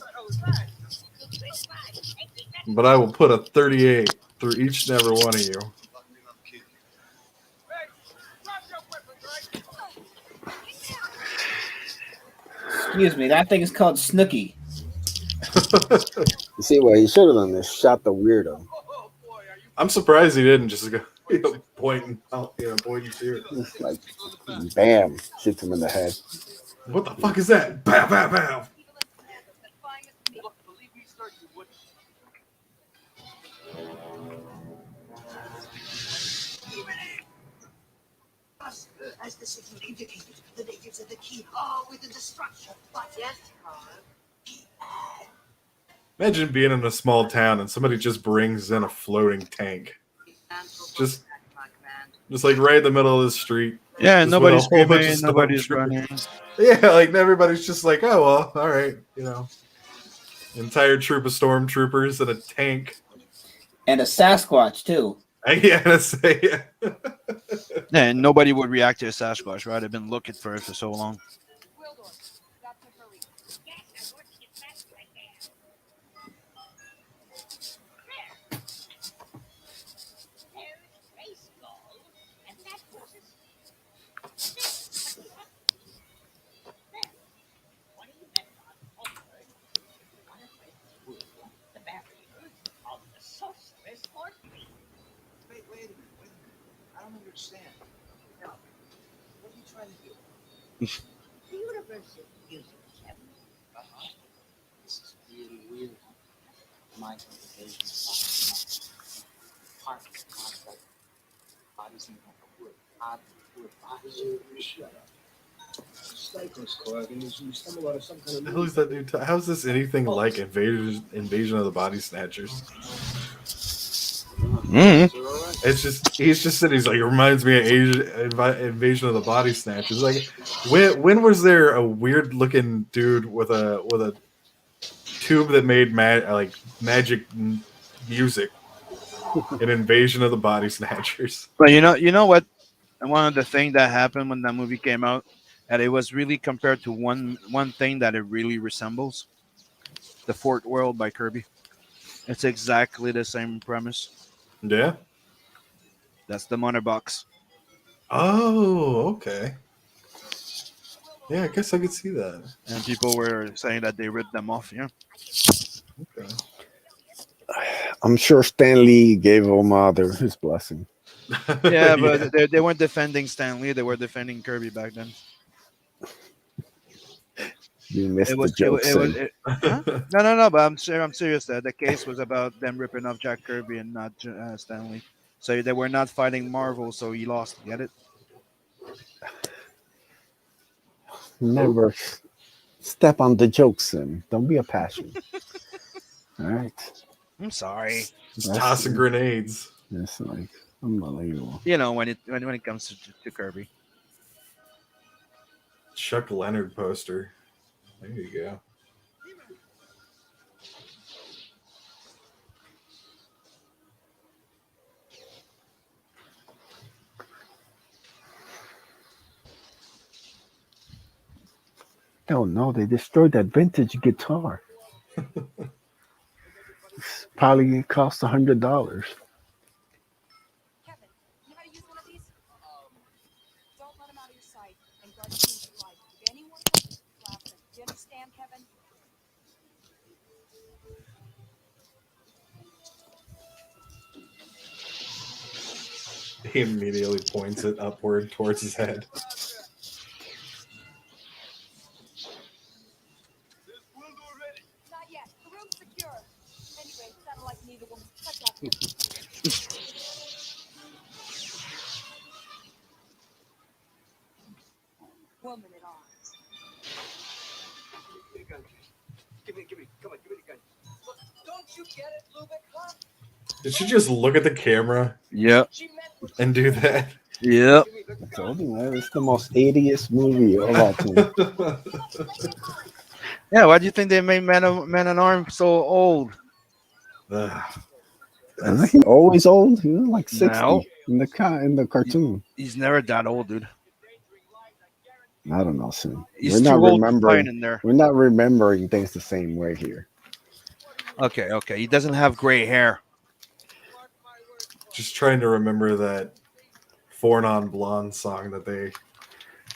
but I will put a 38 through each and every one of you. Hey, drop your weapons, right? Excuse me, that thing is called Snooky. You see what he should have done is shot the weirdo. Oh boy, are you I'm surprised he didn't just go pointing out, pointing to it. Just like, bam, shoots him in the head. What the fuck is that? Bow, bow, bow. look, believe me, sir, you wouldn't. As the signal indicated, the natives of the key are within destruction. But yes, Imagine being in a small town and somebody just brings in a floating tank, just like right in the middle of the street. Yeah, Just nobody's with a whole bunch screaming, of nobody's stormtroopers. running. Yeah, like everybody's just like, oh well, all right, entire troop of stormtroopers and a tank. And a Sasquatch, too. Yeah, to say. Yeah, and nobody would react to a Sasquatch, right? I've been looking for it for so long. Wildorf, got to hurry. wait a minute. I don't understand. No. What are you trying to do? The universe is music, Kevin. This is really weird. My interpretation is part of the concept. Bodies in wood. Odd wood bodies. Shut up. Cycles, Clark, and you stumble out of some kind of Who's that dude? How's this anything like Invasion of the Body Snatchers? Mm. It's just he's just sitting. He's like, it reminds me of Invasion of the Body Snatchers. Like, when was there a weird looking dude with a tube that made magic music in Invasion of the Body Snatchers? But you know what? One of the things that happened when that movie came out, that it was really compared to one thing that it really resembles, the Fourth World by Kirby. It's exactly the same premise. Yeah. That's the Mother Box. Oh, okay. Yeah, I guess I could see that. And people were saying that they ripped them off. Yeah. Okay. I'm sure Stan Lee gave him his blessing. Yeah, but they weren't defending Stan Lee. They were defending Kirby back then. You missed It the was joke. huh? No. But I'm serious. That the case was about them ripping off Jack Kirby and not Stan Lee. So they were not fighting Marvel. So he lost. Get it? Never step on the joke, Sim. Don't be a passion. All right. I'm sorry. Just tossing grenades. It's like unbelievable. You know when it comes to Kirby. Chuck Leonard poster. There you go. Oh no, they destroyed that vintage guitar. Probably cost $100. Kevin, you know how to use one of these? He immediately points it upward towards his head. Not yet. The room's secure. Anyway, sounded like neither one was touched out here. Woman at arms. Give me, come on, give me the gun. Don't you get it, Lubick, huh? Did she just look at the camera Yep. and do that? Yep. I told you, man, it's the most 80th movie of all time. Yeah. Why do you think they made Man at Arms so old? Isn't he always old? He was like 60 No. in the cartoon. He's never that old, dude. I don't know, soon. He's too old to find in there. We're not remembering things the same way here. Okay. He doesn't have gray hair. Just trying to remember that Four Non Blonde song that they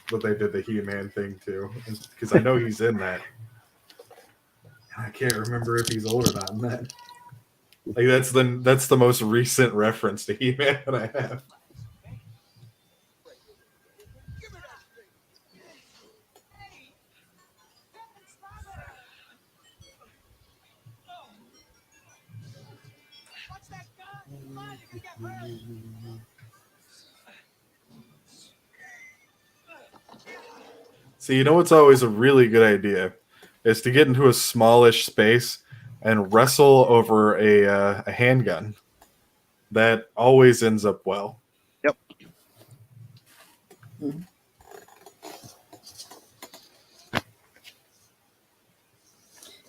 did the He-Man thing to, because I know he's in that. I can't remember if he's old or not in that. Like that's the most recent reference to He-Man that I have. What's that gun? Come on, you're gonna get hurt. See, you know what's always a really good idea is to get into a smallish space and wrestle over a handgun. That always ends up well. Yep.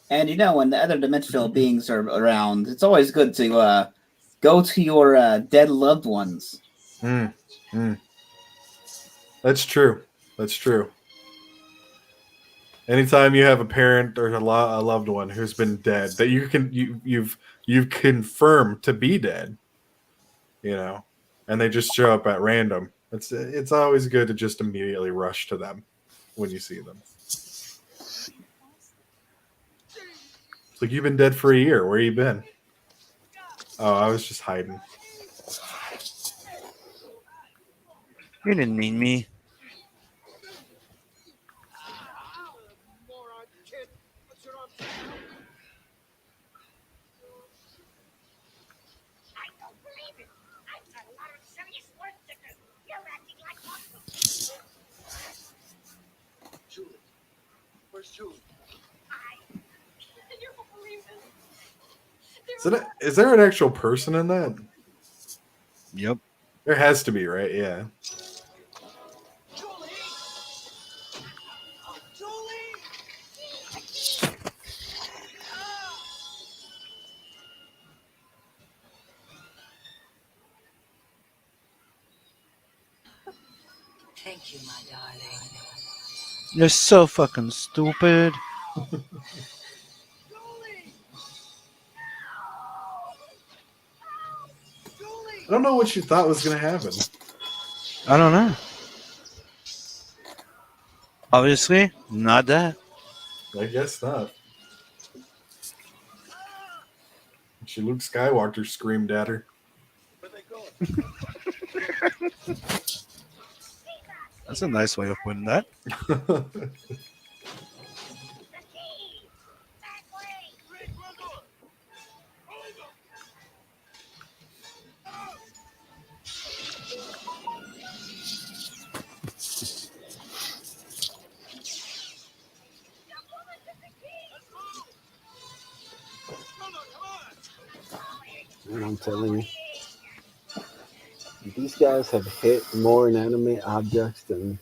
And you know, when the other dimensional beings are around, it's always good to go to your dead loved ones. That's true. That's true. Anytime you have a parent or a loved one who's been dead that you've confirmed to be dead, you know, and they just show up at random, it's always good to just immediately rush to them when you see them. It's like, you've been dead for a year. Where you been? Oh, I was just hiding. You didn't need me. I don't believe it. I've got a lot of serious work to do. You're acting like muscles. Julie. Where's Julie? You don't believe this? Is there an actual person in that? Yep. There has to be, right? Yeah. Julie! Oh, Julie! Thank you, my darling. You're so fucking stupid. I don't know what you thought was going to happen. I don't know. Obviously, not that. I guess not. She Luke Skywalker screamed at her. Where they going? That's a nice way of putting that. The key! That way! And I'm telling you, these guys have hit more inanimate objects than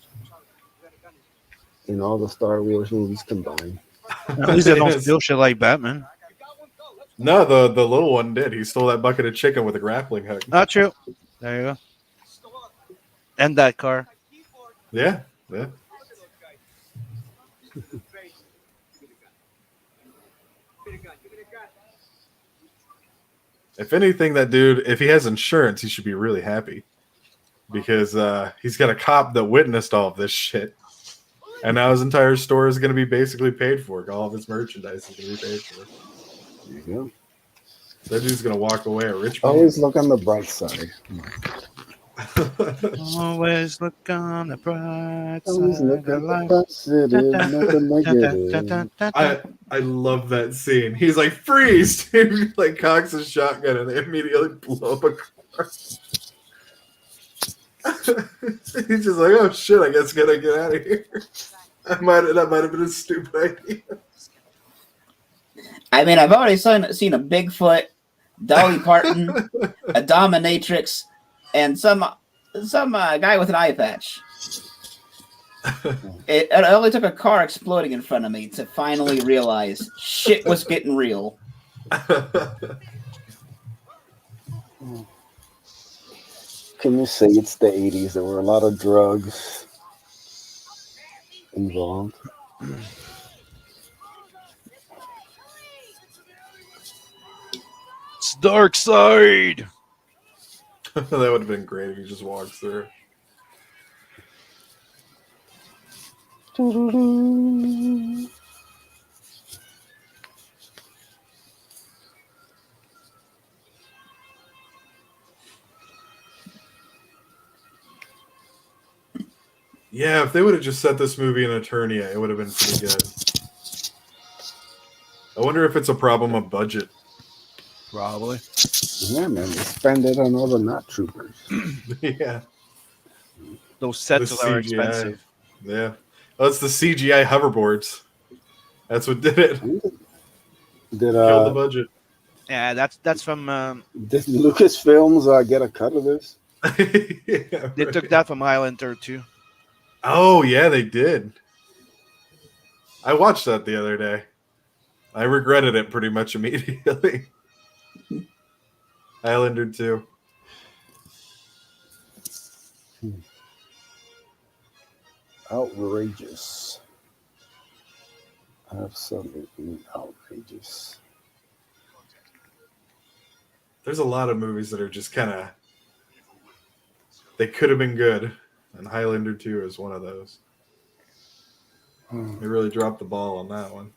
in all the Star Wars movies combined. At least they don't steal shit like Batman. No, the little one did. He stole that bucket of chicken with a grappling hook. Not true. There you go. And that car. Yeah. If anything, that dude, if he has insurance, he should be really happy. Because he's got a cop that witnessed all of this shit. And now his entire store is going to be basically paid for. All of his merchandise is going to be paid for. There you go. That dude's going to walk away a rich man. Always look on the bright side. Always look on the bright Always side look of at the life. positive, nothing negative. I love that scene. He's like, freeze! He like cocks his shotgun and they immediately blow up a car. He's just like, oh shit, I guess I gotta get out of here. That might have been a stupid idea. I mean, I've already seen a Bigfoot, Dolly Parton, a dominatrix, and some guy with an eye patch. It only took a car exploding in front of me to finally realize shit was getting real. Can you say it's the 80s? There were a lot of drugs involved. It's dark side. That would have been great if he just walks through. Yeah, if they would have just set this movie in Eternia, it would have been pretty good. I wonder if it's a problem of budget. Probably. Yeah, man, they spend it on all the not troopers. Yeah. Those sets The are CGI. expensive. Yeah. Oh, it's the CGI hoverboards. That's what did it. Did Killed the budget. Yeah, that's from. did Lucasfilms get a cut of this? Yeah, They took that from Highlander too. Oh, yeah, they did. I watched that the other day. I regretted it pretty much immediately. Highlander 2. Outrageous. Absolutely outrageous. There's a lot of movies that are just kind of... They could have been good. And Highlander 2 is one of those. They really dropped the ball on that one.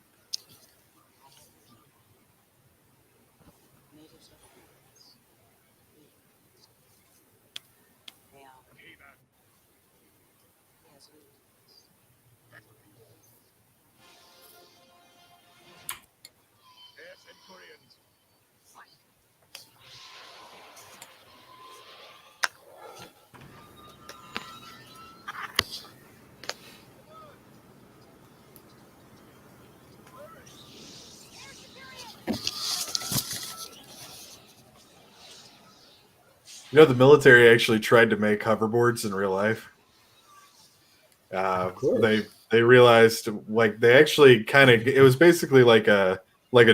Yes, Centurions. You know, the military actually tried to make hoverboards in real life. They realized, like, they actually kind of, it was basically like a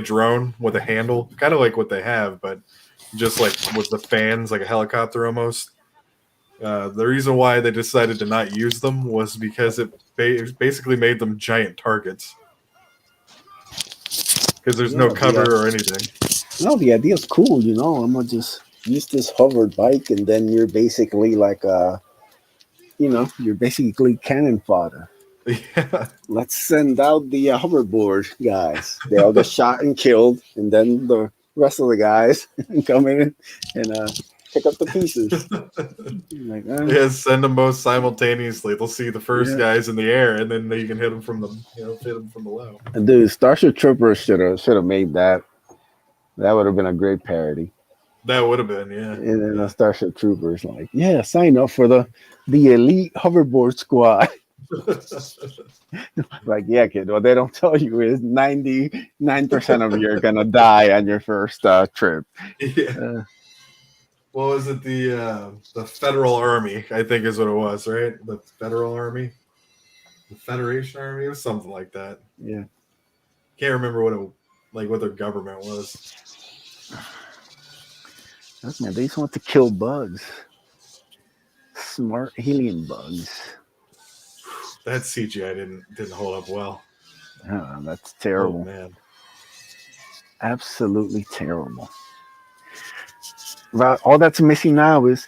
drone with a handle, kind of like what they have, but just like with the fans, like a helicopter almost. The reason why they decided to not use them was because it basically made them giant targets. Because there's no cover or anything. No, the idea is cool, you know. I'm gonna just use this hovered bike, and then you're basically like you're basically cannon fodder. Yeah. Let's send out the hoverboard guys. They all get shot and killed, and then the rest of the guys come in and pick up the pieces. Like, Yeah, send them both simultaneously. They'll see the first guys in the air, and then you can hit them from below. Dude, Starship Troopers should have made that. That would have been a great parody. That would have been, yeah. And then the Starship Troopers, like, yeah, sign up for the elite hoverboard squad. Like, yeah, kid. What they don't tell you is 99% of you are gonna die on your first trip. Yeah. What was it? The Federal Army, I think, is what it was, right? The Federal Army, the Federation Army, it was something like that. Yeah. Can't remember what their government was. Man, they just want to kill bugs. Smart alien bugs. That CGI didn't hold up well. That's terrible. Oh, man. Absolutely terrible. But all that's missing now is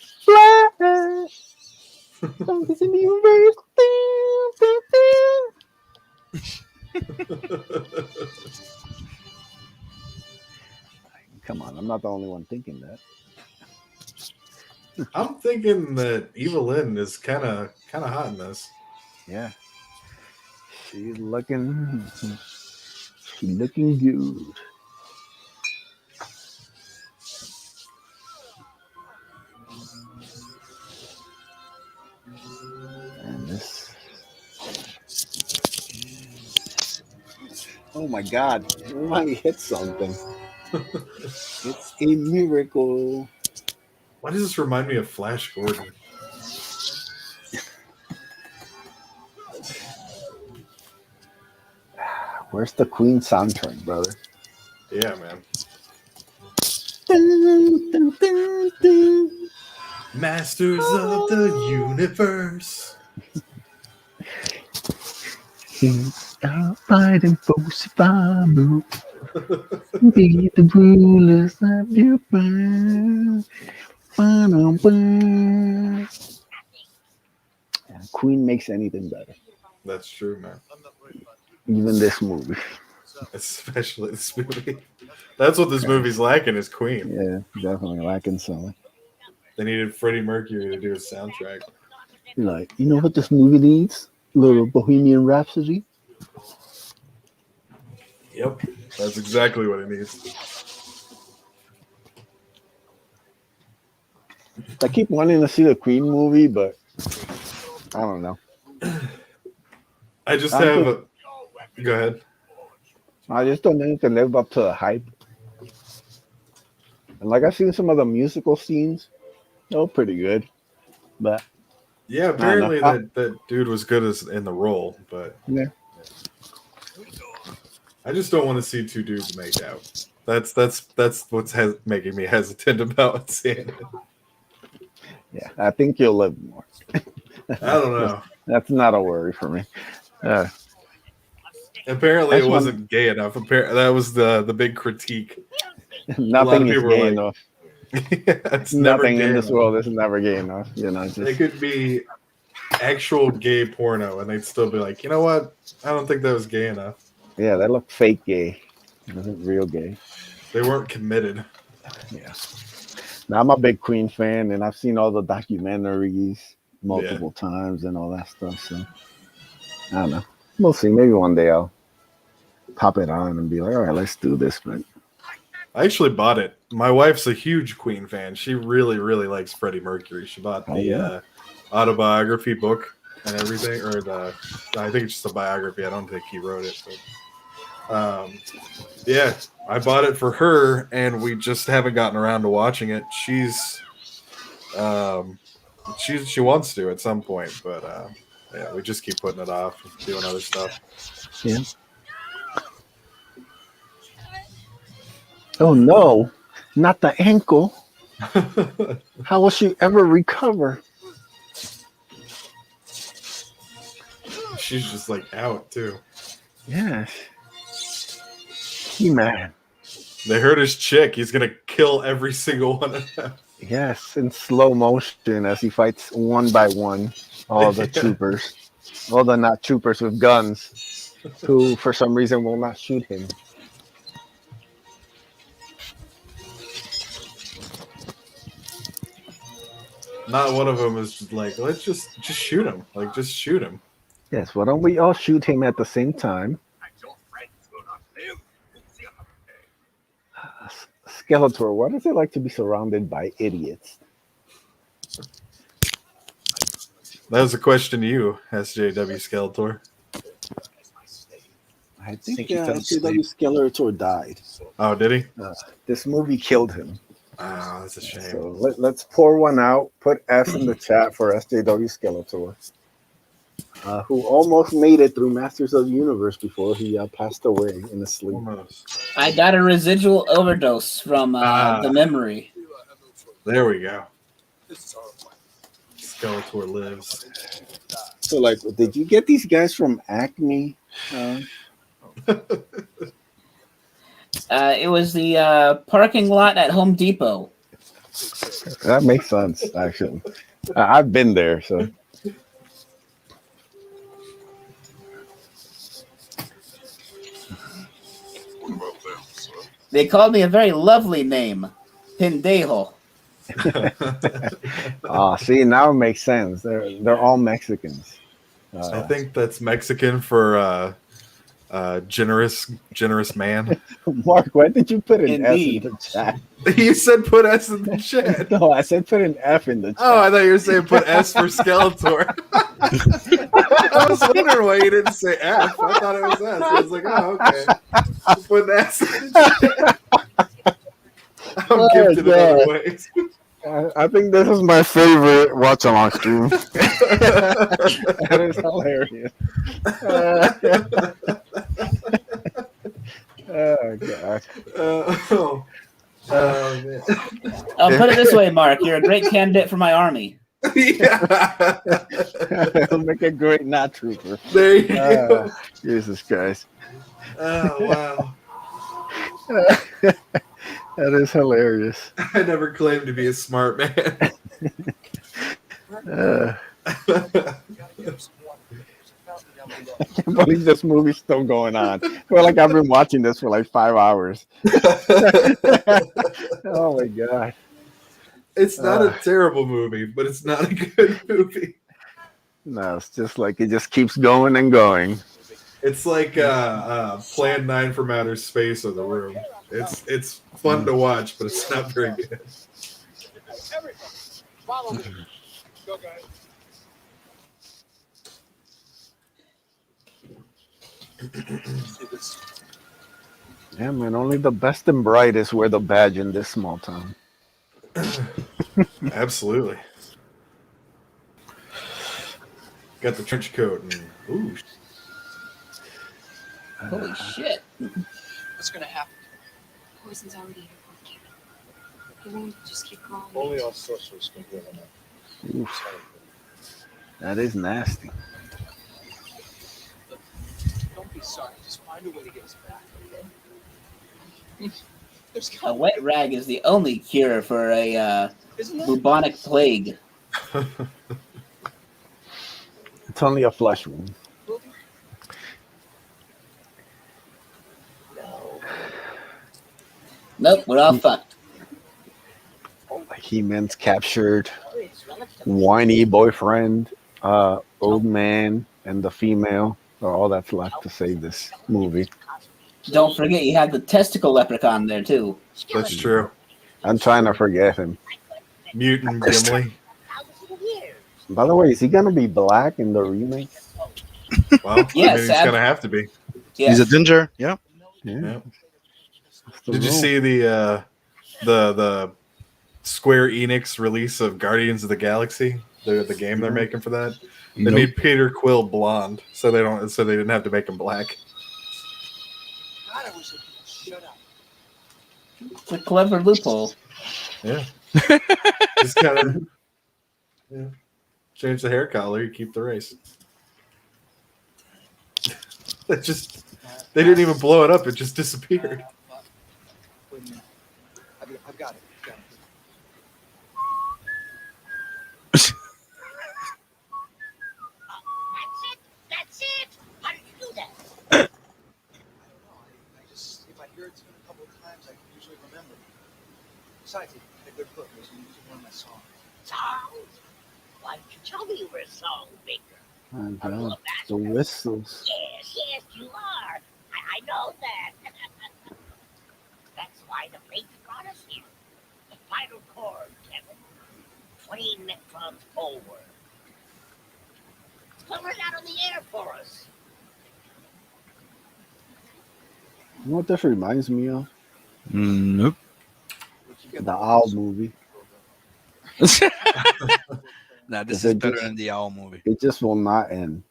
Come on, I'm not the only one thinking that. I'm thinking that Evelyn is kind of hot in this. Yeah, she's looking, she's looking good. And this, oh my God, we might hit something. It's a miracle. Why does this remind me of Flash Gordon? Where's the Queen soundtrack, brother? Yeah, man. Dun, dun, dun, dun. Masters of the Universe. Stop fighting for survival. Be the rulers of your mind. Ba-dum-bum. Yeah, Queen makes anything better, That's true, man. even this movie. Especially this movie. That's what this movie's lacking is Queen. Yeah, definitely lacking something. They needed Freddie Mercury to do a soundtrack. Like, you know what this movie needs? A little Bohemian Rhapsody. Yep, that's exactly what it needs. I keep wanting to see the Queen movie, but I don't know. I just I have. think- Go ahead. I just don't think it can live up to the hype. And like I've seen some of the musical scenes, they're pretty good. But Yeah, apparently know. that dude was good as in the role, but yeah, I just don't want to see two dudes make out. That's what's making me hesitant about seeing it. yeah, I think you'll live more. I don't know. That's not a worry for me. Apparently, That's it wasn't gay enough. That was the big critique. Nothing is people were gay like, enough. it's never Nothing gay in this enough. world is never gay enough. You know, It just could be actual gay porno, and they'd still be like, you know what? I don't think that was gay enough. yeah, that looked fake gay. It wasn't real gay. They weren't committed. Yeah. Now I'm a big Queen fan, and I've seen all the documentaries multiple times and all that stuff. So I don't know. We'll see. Maybe one day I'll pop it on and be like, all right, let's do this. But I actually bought it. My wife's a huge Queen fan. She really, really likes Freddie Mercury. She bought the autobiography book and everything, or I think it's just a biography. I don't think he wrote it. But, yeah, I bought it for her, and we just haven't gotten around to watching it. She wants to at some point, but yeah, we just keep putting it off, doing other stuff. yeah. Oh no, not the ankle. How will she ever recover? She's just like out too. Yes. He-Man. They hurt his chick. He's gonna kill every single one of them. Yes, in slow motion as he fights one by one all the troopers. All the not troopers with guns who for some reason will not shoot him. Not one of them is just like, let's just shoot him. Like, just shoot him. Yes, why don't we all shoot him at the same time? Skeletor, what is it like to be surrounded by idiots? That was a question to you, SJW Skeletor. I think he fell asleep. Skeletor died. Oh, did he? This movie killed him. Oh, that's a shame. So let's pour one out. Put S in the chat for SJW Skeletor, who almost made it through Masters of the Universe before he passed away in a sleep. Almost. I got a residual overdose from the memory. There we go. Skeletor lives. So, like, did you get these guys from Acme? It was the parking lot at Home Depot. That makes sense, actually. I've been there, so. They called me a very lovely name, Pendejo. See, now it makes sense. They're all Mexicans. I think that's Mexican for generous man. Mark, why did you put an S in Indeed. the chat? You said put S in the chat. No, I said put an F in the chat. Oh, I thought you were saying put S for Skeletor. I was wondering why you didn't say F. I thought it was S. I was like, oh, okay. Put an S in the chat. I'm gifted in other ways. I think this is my favorite watch along stream. That is hilarious. Oh god. Man. I'll put it this way, Mark. You're a great candidate for my army. Yeah. It'll make a great knot trooper. There you go. Jesus Christ. Oh, wow. That is hilarious. I never claimed to be a smart man. I can't believe this movie's still going on. I feel like I've been watching this for like 5 hours. Oh my god. It's not a terrible movie, but it's not a good movie. No, it's just like it just keeps going and going. It's like Plan 9 from Outer Space or The Room. It's fun to watch, but it's not very good. Everybody, follow me. Go, guys. Yeah, man, only the best and brightest wear the badge in this small town. Absolutely. Got the trench coat and ooh. Holy shit. What's gonna happen? Poison's already in her blood, He won't just keep calling. Only our sorcerers can heal him. Oof. That is nasty. Don't be sorry. Just find a way to get us back, okay? There's A wet rag is the only cure for a isn't there? bubonic plague. It's only a flesh wound. Nope, we're all fucked. He-Man's captured. Whiny boyfriend, old man, and the female are all that's left to save this movie. Don't forget you have the testicle leprechaun there too. That's true. I'm trying to forget him. Mutant Gimli. By the way, is he gonna be black in the remake? Well, Yes, he's gonna have to be. Yeah. He's a ginger. Yeah. Yeah. Did you see the Square Enix release of Guardians of the Galaxy? The game they're making for that. They Nope. made Peter Quill blonde, so they didn't have to make him black. God, I wish I could shut up. It's a clever loophole. Yeah. Just kind of change the hair color, you keep the race. They didn't even blow it up, it just disappeared. Wait a minute. I've got it. That's it. How did you do that? I don't know. I just, if I hear it a couple of times, I can usually remember. Besides, it had a good hook. It was usually one of my songs. Songs? Why didn't you tell me you were a song maker? My God, the whistles. Yes, you are. I know that. That's why the fate brought us here. The final chord, Kevin. 20 necrons forward. Hover it out on the air for us. You know what this reminds me of? Nope. The Owl movie. Nah, this Is is it better just- than the Owl movie. It just will not end.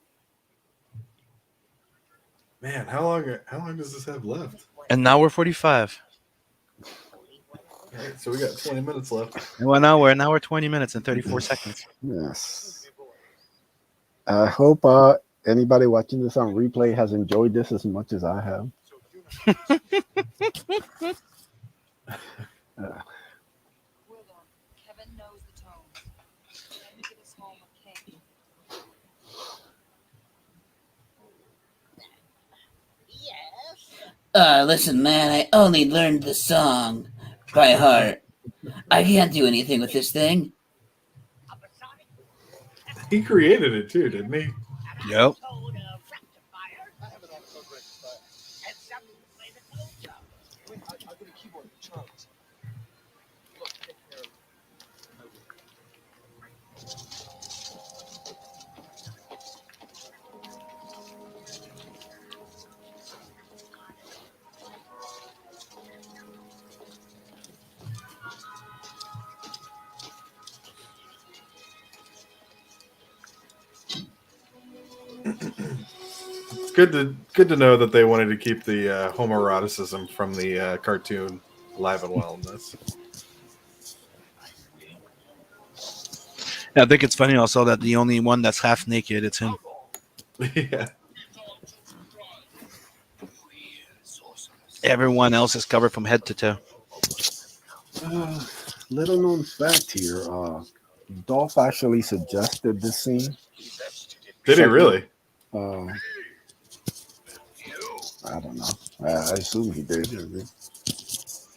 Man, how long does this have left? An hour 45. All right, so we got 20 minutes left. And 1 hour, an hour 20 minutes and 34 seconds. Yes. I hope anybody watching this on replay has enjoyed this as much as I have. Willow, Kevin knows the tone. Let me get us home, okay? Yes. Listen, man, I only learned the song by heart. I can't do anything with this thing. He created it too, didn't he? Yep. It's good to know that they wanted to keep the homoeroticism from the cartoon alive and well in this. Yeah, I think it's funny also that the only one that's half naked, it's him. Yeah. Everyone else is covered from head to toe. Little known fact here. Dolph actually suggested this scene. Did he really? Uh, I don't know. I assume he did. It's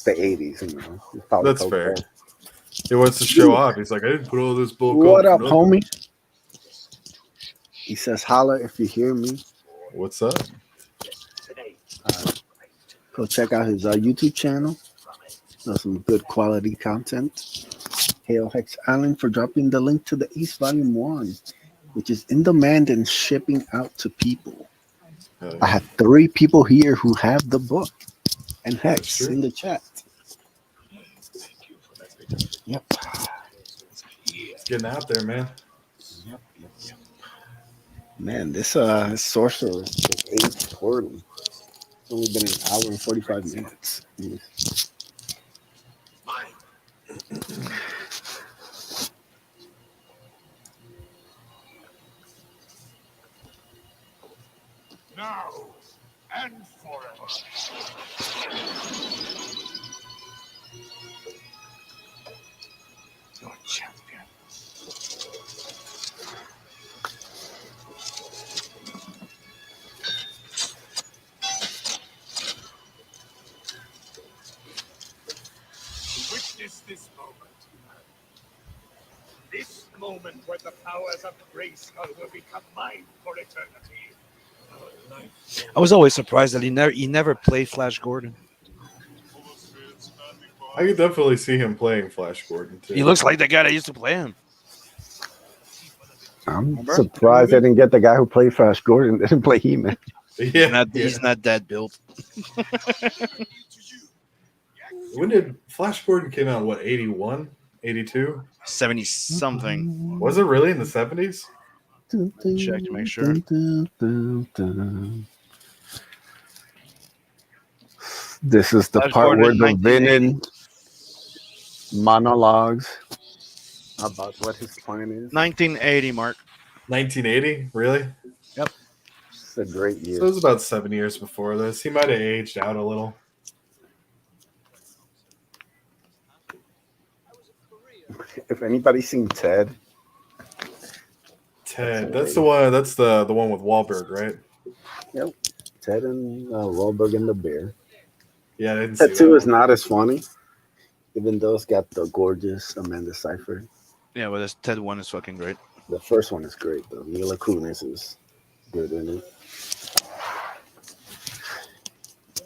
the 80s, you know. It's probably That's fair. Dolph. He wants to show off. He's like, I didn't put all this bulk What up up, for nothing." homie? He says, holla if you hear me. What's up? Go check out his YouTube channel. There's some good quality content. Hail Hex Island for dropping the link to the East Volume 1, which is in demand and shipping out to people. Hell I yeah. have 3 people here who have the book and Hex true. in the chat. Yep. It's getting out there, man. Yep. Man, this sorcerer is aged poorly. It's only been an hour and 45 minutes. Now and forever. Your champion. Witness this moment. This moment where the powers of Grayskull will become mine for eternity. Our life I was always surprised that he never played Flash Gordon. I could definitely see him playing Flash Gordon too. He looks like the guy that used to play him. I'm Remember? surprised they didn't get the guy who played Flash Gordon. They didn't play He-Man. Yeah. He's not that built. When did Flash Gordon came out? What, 81? 82? 70 something. Was it really in the 70s? Check to make sure. This is the Flash part where Gordon, the villain monologues about what his plan is. 1980, Mark. 1980? Really? It's a great year. So it was about 7 years before this. He might have aged out a little. If anybody's seen Ted, Ted, that's the one. That's the one with Wahlberg, right? Ted and Wahlberg and the Bear. Yeah, I didn't see Ted 2 that is one. not as funny, even though it's got the gorgeous Amanda Seyfried. Yeah, well, this Ted 1 is fucking great. The first one is great, though. Mila Kunis is good in it.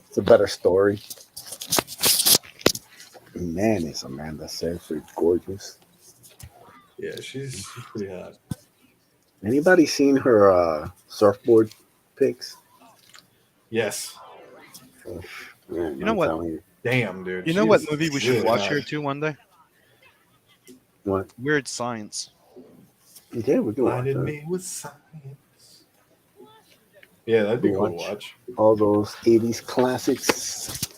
It's a better story. Man, is Amanda Seyfried gorgeous. Yeah, she's pretty hot. Anybody seen her surfboard pics? Yes. Oh, man, You know I'm what? telling you. Damn, dude. You know she what is movie we should really watch hot. here too one day? What? Weird Science. Yeah, we can watch Blinded that. me with science. Yeah, that'd be cool to Watch. watch. All those 80s classics.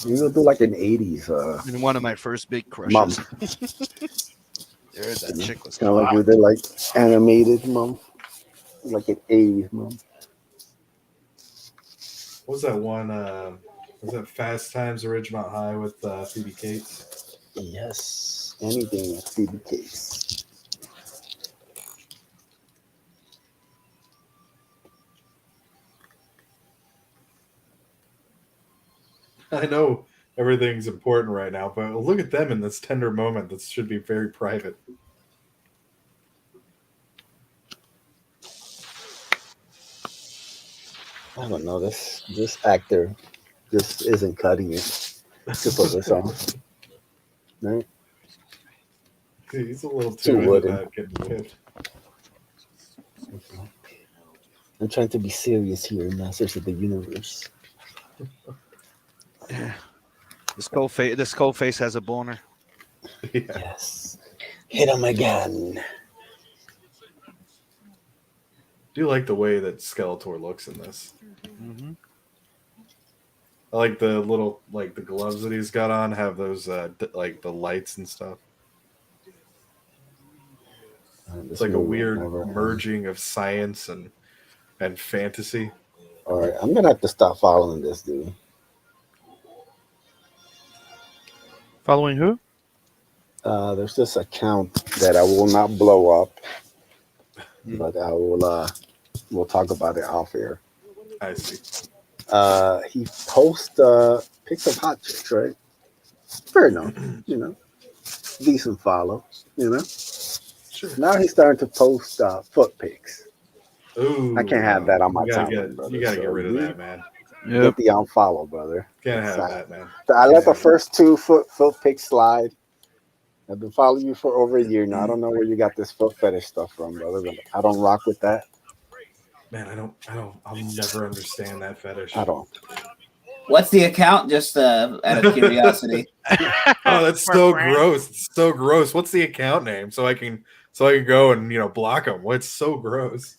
Maybe we'll do like an 80s And one of my first big crushes. mom. Dude, that chick was Kind of like hot. we did like animated mom. Like an 80s mom. What was that one? Was that Fast Times at Ridgemont High with Phoebe Cates? Yes. Anything with Phoebe Cates. I know everything's important right now. But look at them in this tender moment that should be very private. I don't know. This actor just isn't cutting it to put this on. Right? He's a little Too too into wooden. that getting whipped. I'm trying to be serious here, Masters of the Universe. Yeah. The skull face has a boner. Yeah. Yes. Hit him again. Do you like the way that Skeletor looks in this? Mm-hmm. I like the little the gloves that he's got on have those like the lights and stuff. It's like a weird merging of science and fantasy. All right, I'm gonna have to stop following this dude. Following who? There's this account that I will not blow up, but I will. We'll talk about it off air. I see. He posts pics of hot chicks, right? Fair enough, decent follow, Sure. Now he's starting to post foot pics. Ooh, I can't have that on my you timeline, You gotta get rid of that, man. Get the unfollow, brother. Can't have that, man. I let the first two foot pics slide. I've been following you for over a year now. I don't know where you got this foot fetish stuff from, brother, but I don't rock with that. Man, I'll never understand that fetish. I don't. What's the account? Just out of curiosity. Oh, that's so gross. It's so gross. What's the account name so I can go and block them? What's so gross?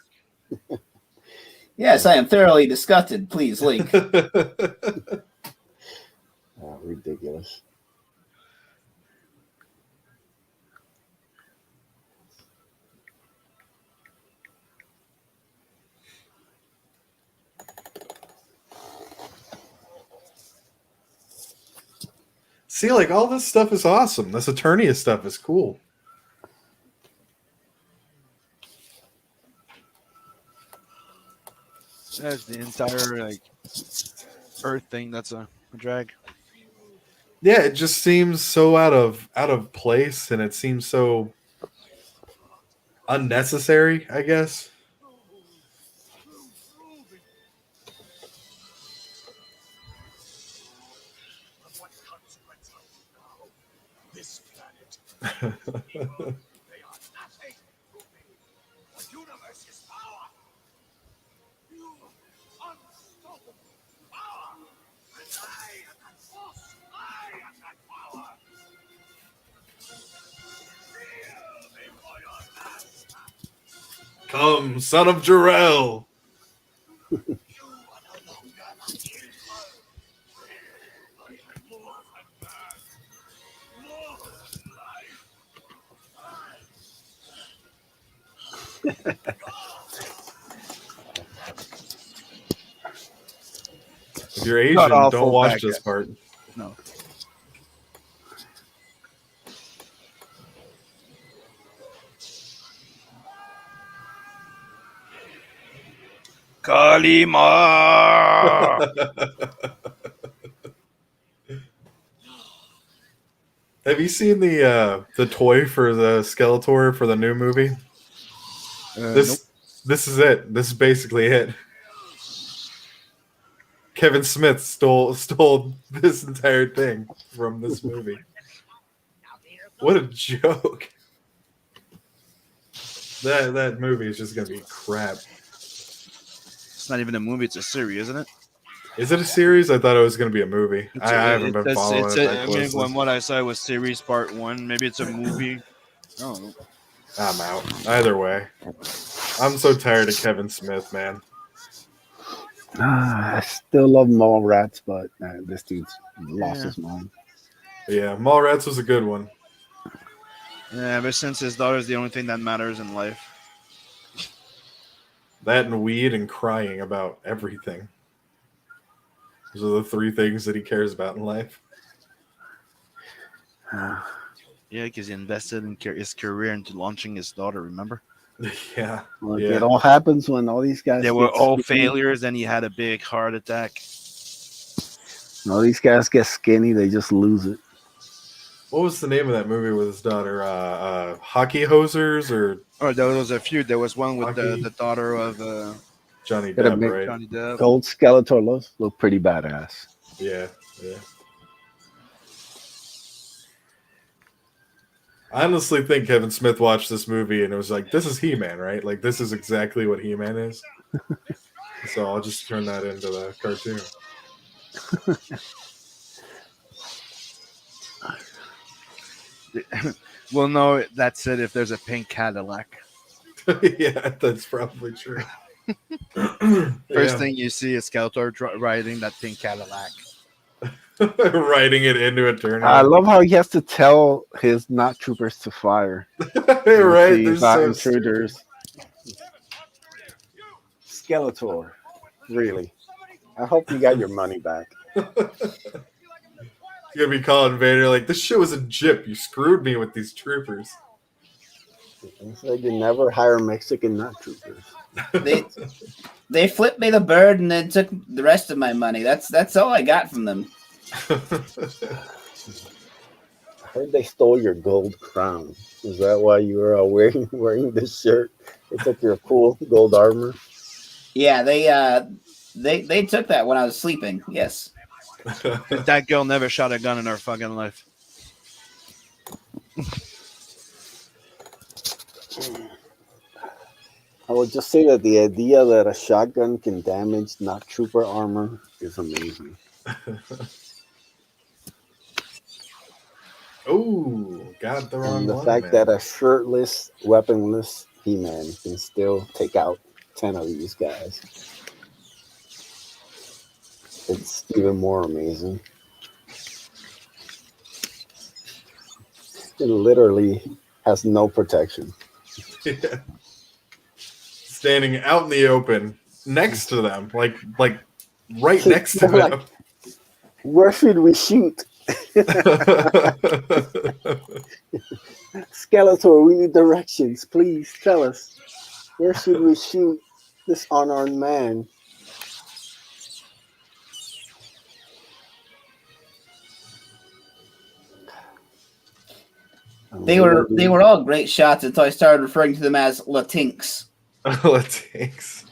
Yes, I am thoroughly disgusted. Please link. Ridiculous. See, all this stuff is awesome. This Eternia stuff is cool. That's the entire Earth thing. That's a drag. Yeah, it just seems so out of place, and it seems so unnecessary, I guess. This planet. They are nothing to me. The universe is power. You unstoppable power. And I am that force. I am that power. Kneel before your master. Come, son of Jarrell. You are no longer my equal. I am more than man. More than life. If you're Asian, don't watch this part. No. Kalima. Have you seen the toy for the Skeletor for the new movie? This is it. This is basically it. Kevin Smith stole this entire thing from this movie. What a joke! That movie is just gonna be crap. It's not even a movie; it's a series, isn't it? Is it a series? I thought it was gonna be a movie. I haven't been following it that closely. When what I saw was series part 1. Maybe it's a movie. I don't know. I'm out. Either way, I'm so tired of Kevin Smith, man. I still love Mallrats, but this dude's lost his mind. Yeah, Mallrats was a good one. Yeah, ever since his daughter's the only thing that matters in life. That and weed and crying about everything. Those are the 3 things that he cares about in life. Yeah, because he invested in his career into launching his daughter, remember? Yeah. Look, it all happens when all these guys they were all failures, and he had a big heart attack. No, these guys get skinny, they just lose it. What was the name of that movie with his daughter? Hockey Hosers or Oh, there was a few. There was one with Hockey the daughter of Johnny Gotta Depp, make right? Johnny Depp. Gold Skeletor look pretty badass. Yeah, yeah. I honestly think Kevin Smith watched this movie and it was like, this is He-Man, right? Like, this is exactly what He-Man is. So I'll just turn that into the cartoon. We'll know that's it if there's a pink Cadillac. Yeah, that's probably true. First thing you see is Skeletor riding that pink Cadillac. Writing it into a turn. I love how he has to tell his not troopers to fire. Right, These they're so intruders. Skeletor, really. I hope you got your money back. You're gonna be calling Vader like, this shit was a jip. You screwed me with these troopers. It's like you never hire Mexican not troopers. They flipped me the bird and then took the rest of my money. That's all I got from them. I heard they stole your gold crown. Is that why you were wearing this shirt? They took your cool gold armor. Yeah, they took that when I was sleeping. Yes. That girl never shot a gun in her fucking life. I would just say that the idea that a shotgun can damage not trooper armor is amazing. Oh, got the wrong And the one. fact Man. that a shirtless, weaponless He-Man can still take out 10 of these guys. It's even more amazing. It literally has no protection. Yeah. Standing out in the open next to them, like right next to Like, them. where should we shoot? Skeletor, we need directions. Please tell us. Where should we shoot this unarmed man? They were all great shots until I started referring to them as Latinx. Latinx.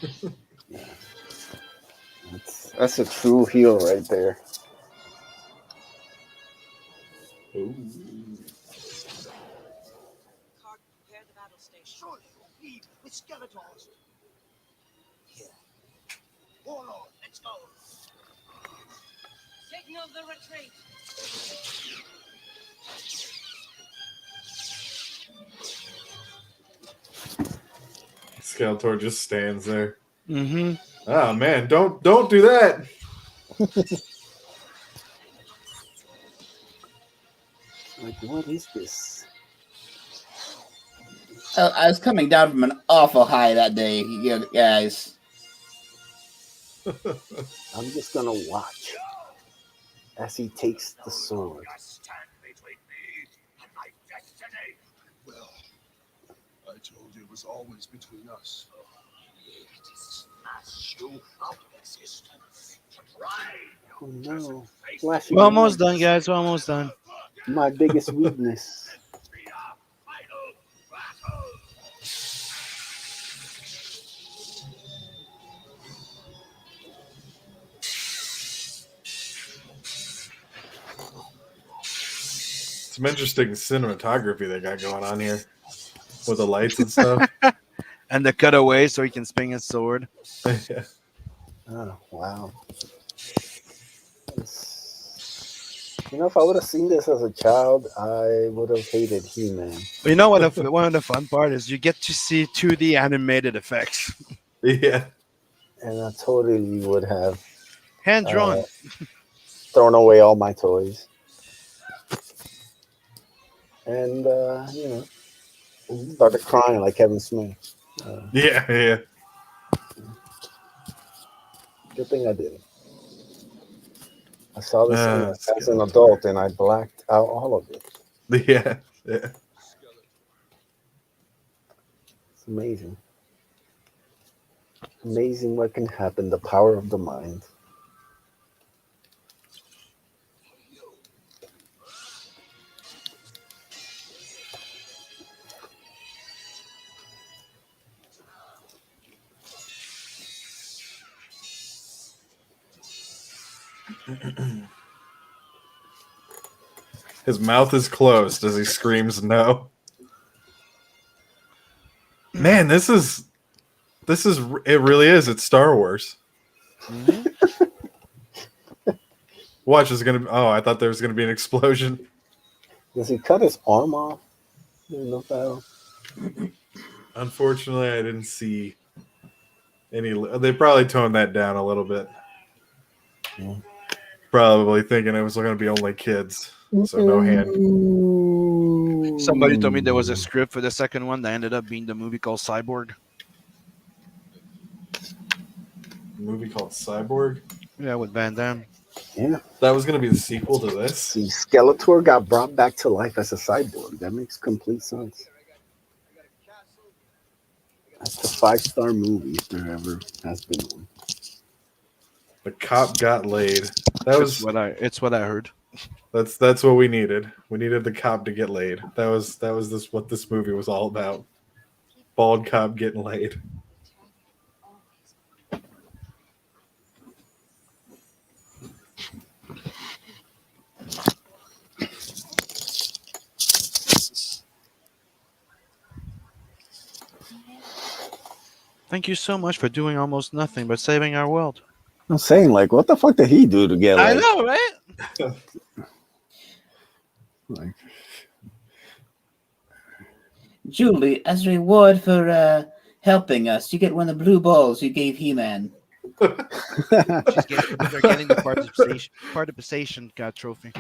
That's a true heel right there. Ooh. Card, prepare the battle station. Surely you'll lead with Skeletors. Here. Warlord, let's go. Signal the retreat. Skeletor just stands there. Mm-hmm. Oh man, don't do that. Like, what is this? I was coming down from an awful high that day, you guys. I'm just gonna watch as he takes the sword. Stand between me and my destiny. Well, I told you it was always between us. It is smash you of existence. Try. Oh no. Face Flashing We're almost lights. done, guys. We're almost done. My biggest weakness. be our final battle. Some interesting cinematography they got going on here with the lights and stuff. And the cutaway so he can swing his sword. Yeah. Oh, wow. You know, if I would have seen this as a child, I would have hated He-Man. But you know what? One of the fun part is you get to see 2D animated effects. Yeah. And I totally would have Hand drawn. thrown away all my toys. And, you know, started crying like Kevin Smith. Yeah. Good thing I didn't. I saw this as an Skeletor. adult and I blacked out all of it. Yeah. It's amazing. Amazing what can happen, the power of the mind. His mouth is closed as he screams no. Man, this is it really is. It's Star Wars. Mhm. Watch is gonna. Oh, I thought there was gonna be an explosion. Does he cut his arm off? No battle. Unfortunately, I didn't see any. They probably toned that down a little bit. Yeah. Probably thinking it was going to be only kids, so no hand. Somebody told me there was a script for the second one that ended up being the movie called Cyborg. A movie called Cyborg. Yeah, with Van Damme. Yeah. That was going to be the sequel to this. See, Skeletor got brought back to life as a cyborg. That makes complete sense. That's a 5-star movie if there ever has been one. The cop got laid. That was It's what I heard. that's what we needed. We needed the cop to get laid. That was what this movie was all about. Bald cop getting laid. Thank you so much for doing almost nothing but saving our world. I'm saying, like, what the fuck did he do to get I like? know, right? Like, Julie, as a reward for helping us, you get one of the blue balls you gave He-Man. They're getting the participation trophy.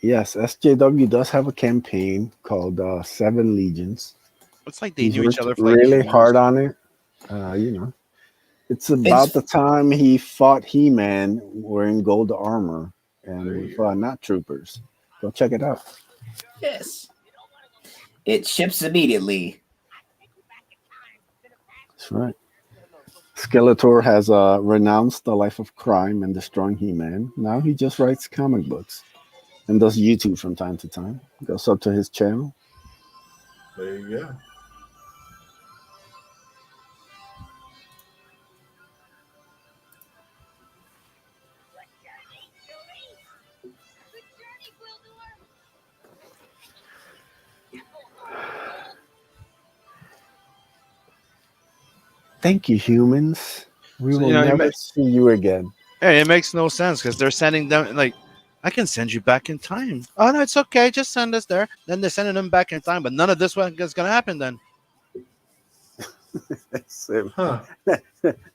yes, SJW does have a campaign called Seven Legions. It's like they He's knew each worked other for like really 2 hard years. on it. You know, it's about the time he fought He-Man wearing gold armor and with not troopers. Go check it out. Yes. It ships immediately. That's right. Skeletor has renounced the life of crime and destroying He-Man. Now he just writes comic books and does YouTube from time to time. Goes up to his channel. There you go. Thank you, humans. We So, will you know, never see you again. Hey, it makes no sense because they're sending them like, I can send you back in time. Oh no, it's okay. Just send us there. Then they're sending them back in time, but none of this one is gonna happen then. Huh.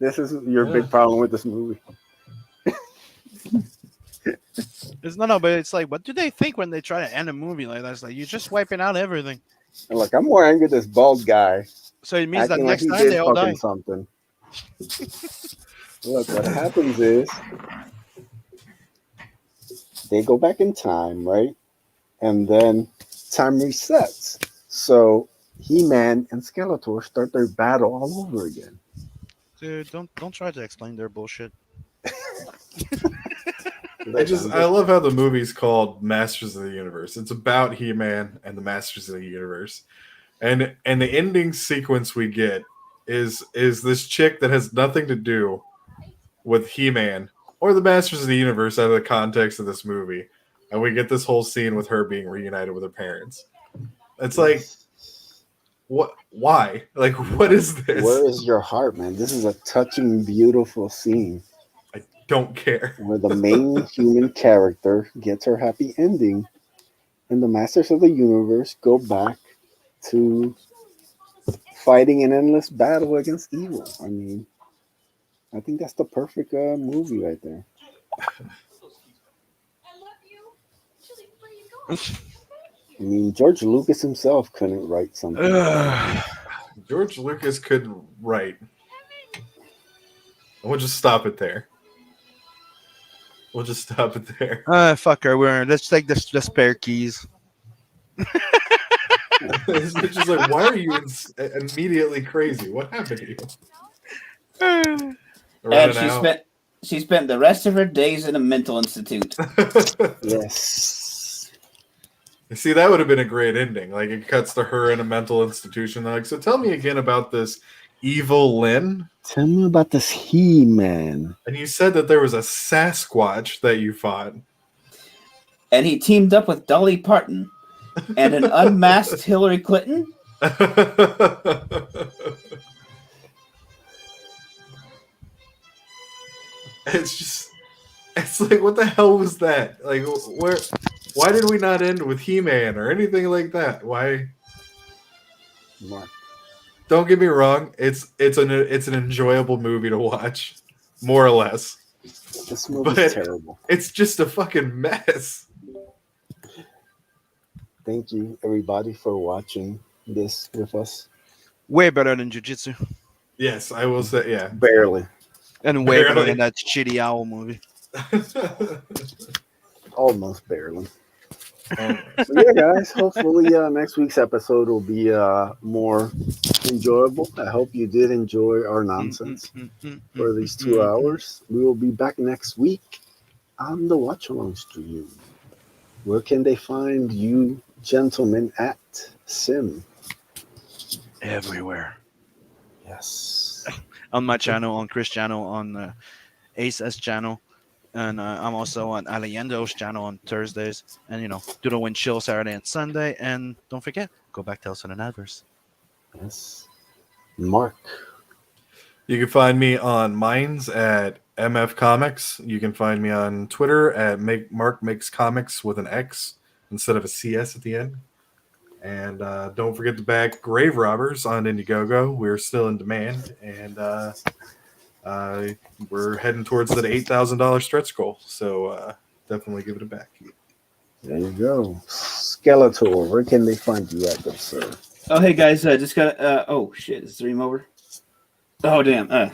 This is your big problem with this movie. It's no, but it's like, what do they think when they try to end a movie like that? It's like you're just wiping out everything. And look, I'm more angry at this bald guy. So it means that acting like next he time did they all fucking die. something. Look, what happens is they go back in time, right? And then time resets. So He-Man and Skeletor start their battle all over again. Dude, don't try to explain their bullshit. I love how the movie's called Masters of the Universe. It's about He-Man and the Masters of the Universe. And the ending sequence we get is this chick that has nothing to do with He-Man or the Masters of the Universe out of the context of this movie. And we get this whole scene with her being reunited with her parents. It's like, what? Why? Like, what is this? Where is your heart, man? This is a touching, beautiful scene. I don't care. Where the main human character gets her happy ending, and the Masters of the Universe go back to fighting an endless battle against evil. I mean, I think that's the perfect movie right there. I mean, George Lucas himself couldn't write something. George Lucas couldn't write. We'll just stop it there. We'll just stop it there. Fuck her. Let's take the spare keys. It's just like, why are you immediately crazy? What happened to you? And she spent the rest of her days in a mental institute. Yes. You see, that would have been a great ending. Like, it cuts to her in a mental institution. They're like, so tell me again about this Evil Lynn? Tell me about this He-Man. And you said that there was a Sasquatch that you fought. And he teamed up with Dolly Parton and an unmasked Hillary Clinton. It's like, what the hell was that? Like, why did we not end with He-Man or anything like that? Why? Mark. Don't get me wrong, it's an enjoyable movie to watch, more or less. This movie's terrible. It's just a fucking mess. Thank you, everybody, for watching this with us. Way better than Jiu-Jitsu. Yes, I will say, yeah. Barely. And way better Barely. than that shitty owl movie. Almost barely. So yeah, guys, hopefully next week's episode will be more enjoyable. I hope you did enjoy our nonsense for these 2 hours. We will be back next week on the Watch Along stream. Where can they find you gentlemen at Sim? Everywhere. Yes. On my channel, on Chris' channel, on Ace's channel. And I'm also on Aleyendo's channel on Thursdays. And, Doodle Win Chill Saturday and Sunday. And don't forget, go back to Elson and Adverse. Yes. Mark. You can find me on Minds at MF Comics. You can find me on Twitter at Mark Makes Comics with an X instead of a CS at the end. And don't forget to back Grave Robbers on Indiegogo. We're still in demand. And we're heading towards that $8,000 stretch goal. So definitely give it a back. There you go. Skeletor, where can they find you at, good sir? Oh, hey, guys. Just got... oh, shit. Is the stream over? Oh, damn. Yeah,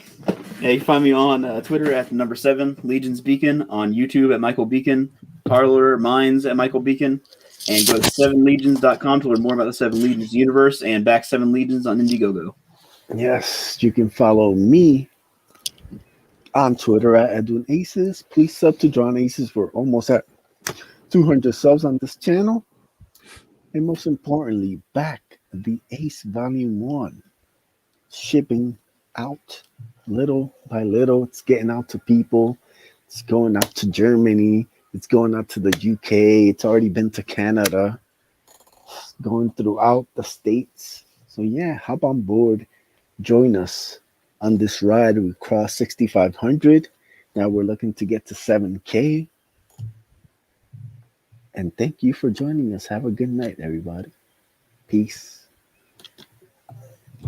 you can find me on Twitter at the 7 Legions Beacon, on YouTube at Michael Beacon, Parlor Minds at Michael Beacon, and go to 7legions.com to learn more about the 7 Legions universe and back 7 Legions on Indiegogo. Yes, you can follow me on Twitter at Edwin Aces. Please sub to John Aces. We're almost at 200 subs on this channel. And most importantly, back the Ace Volume 1. Shipping out little by little. It's getting out to people. It's going out to Germany. It's going out to the UK. It's already been to Canada. It's going throughout the States. So yeah, hop on board. Join us on this ride. We crossed 6,500. Now we're looking to get to 7K. And thank you for joining us. Have a good night, everybody. Peace.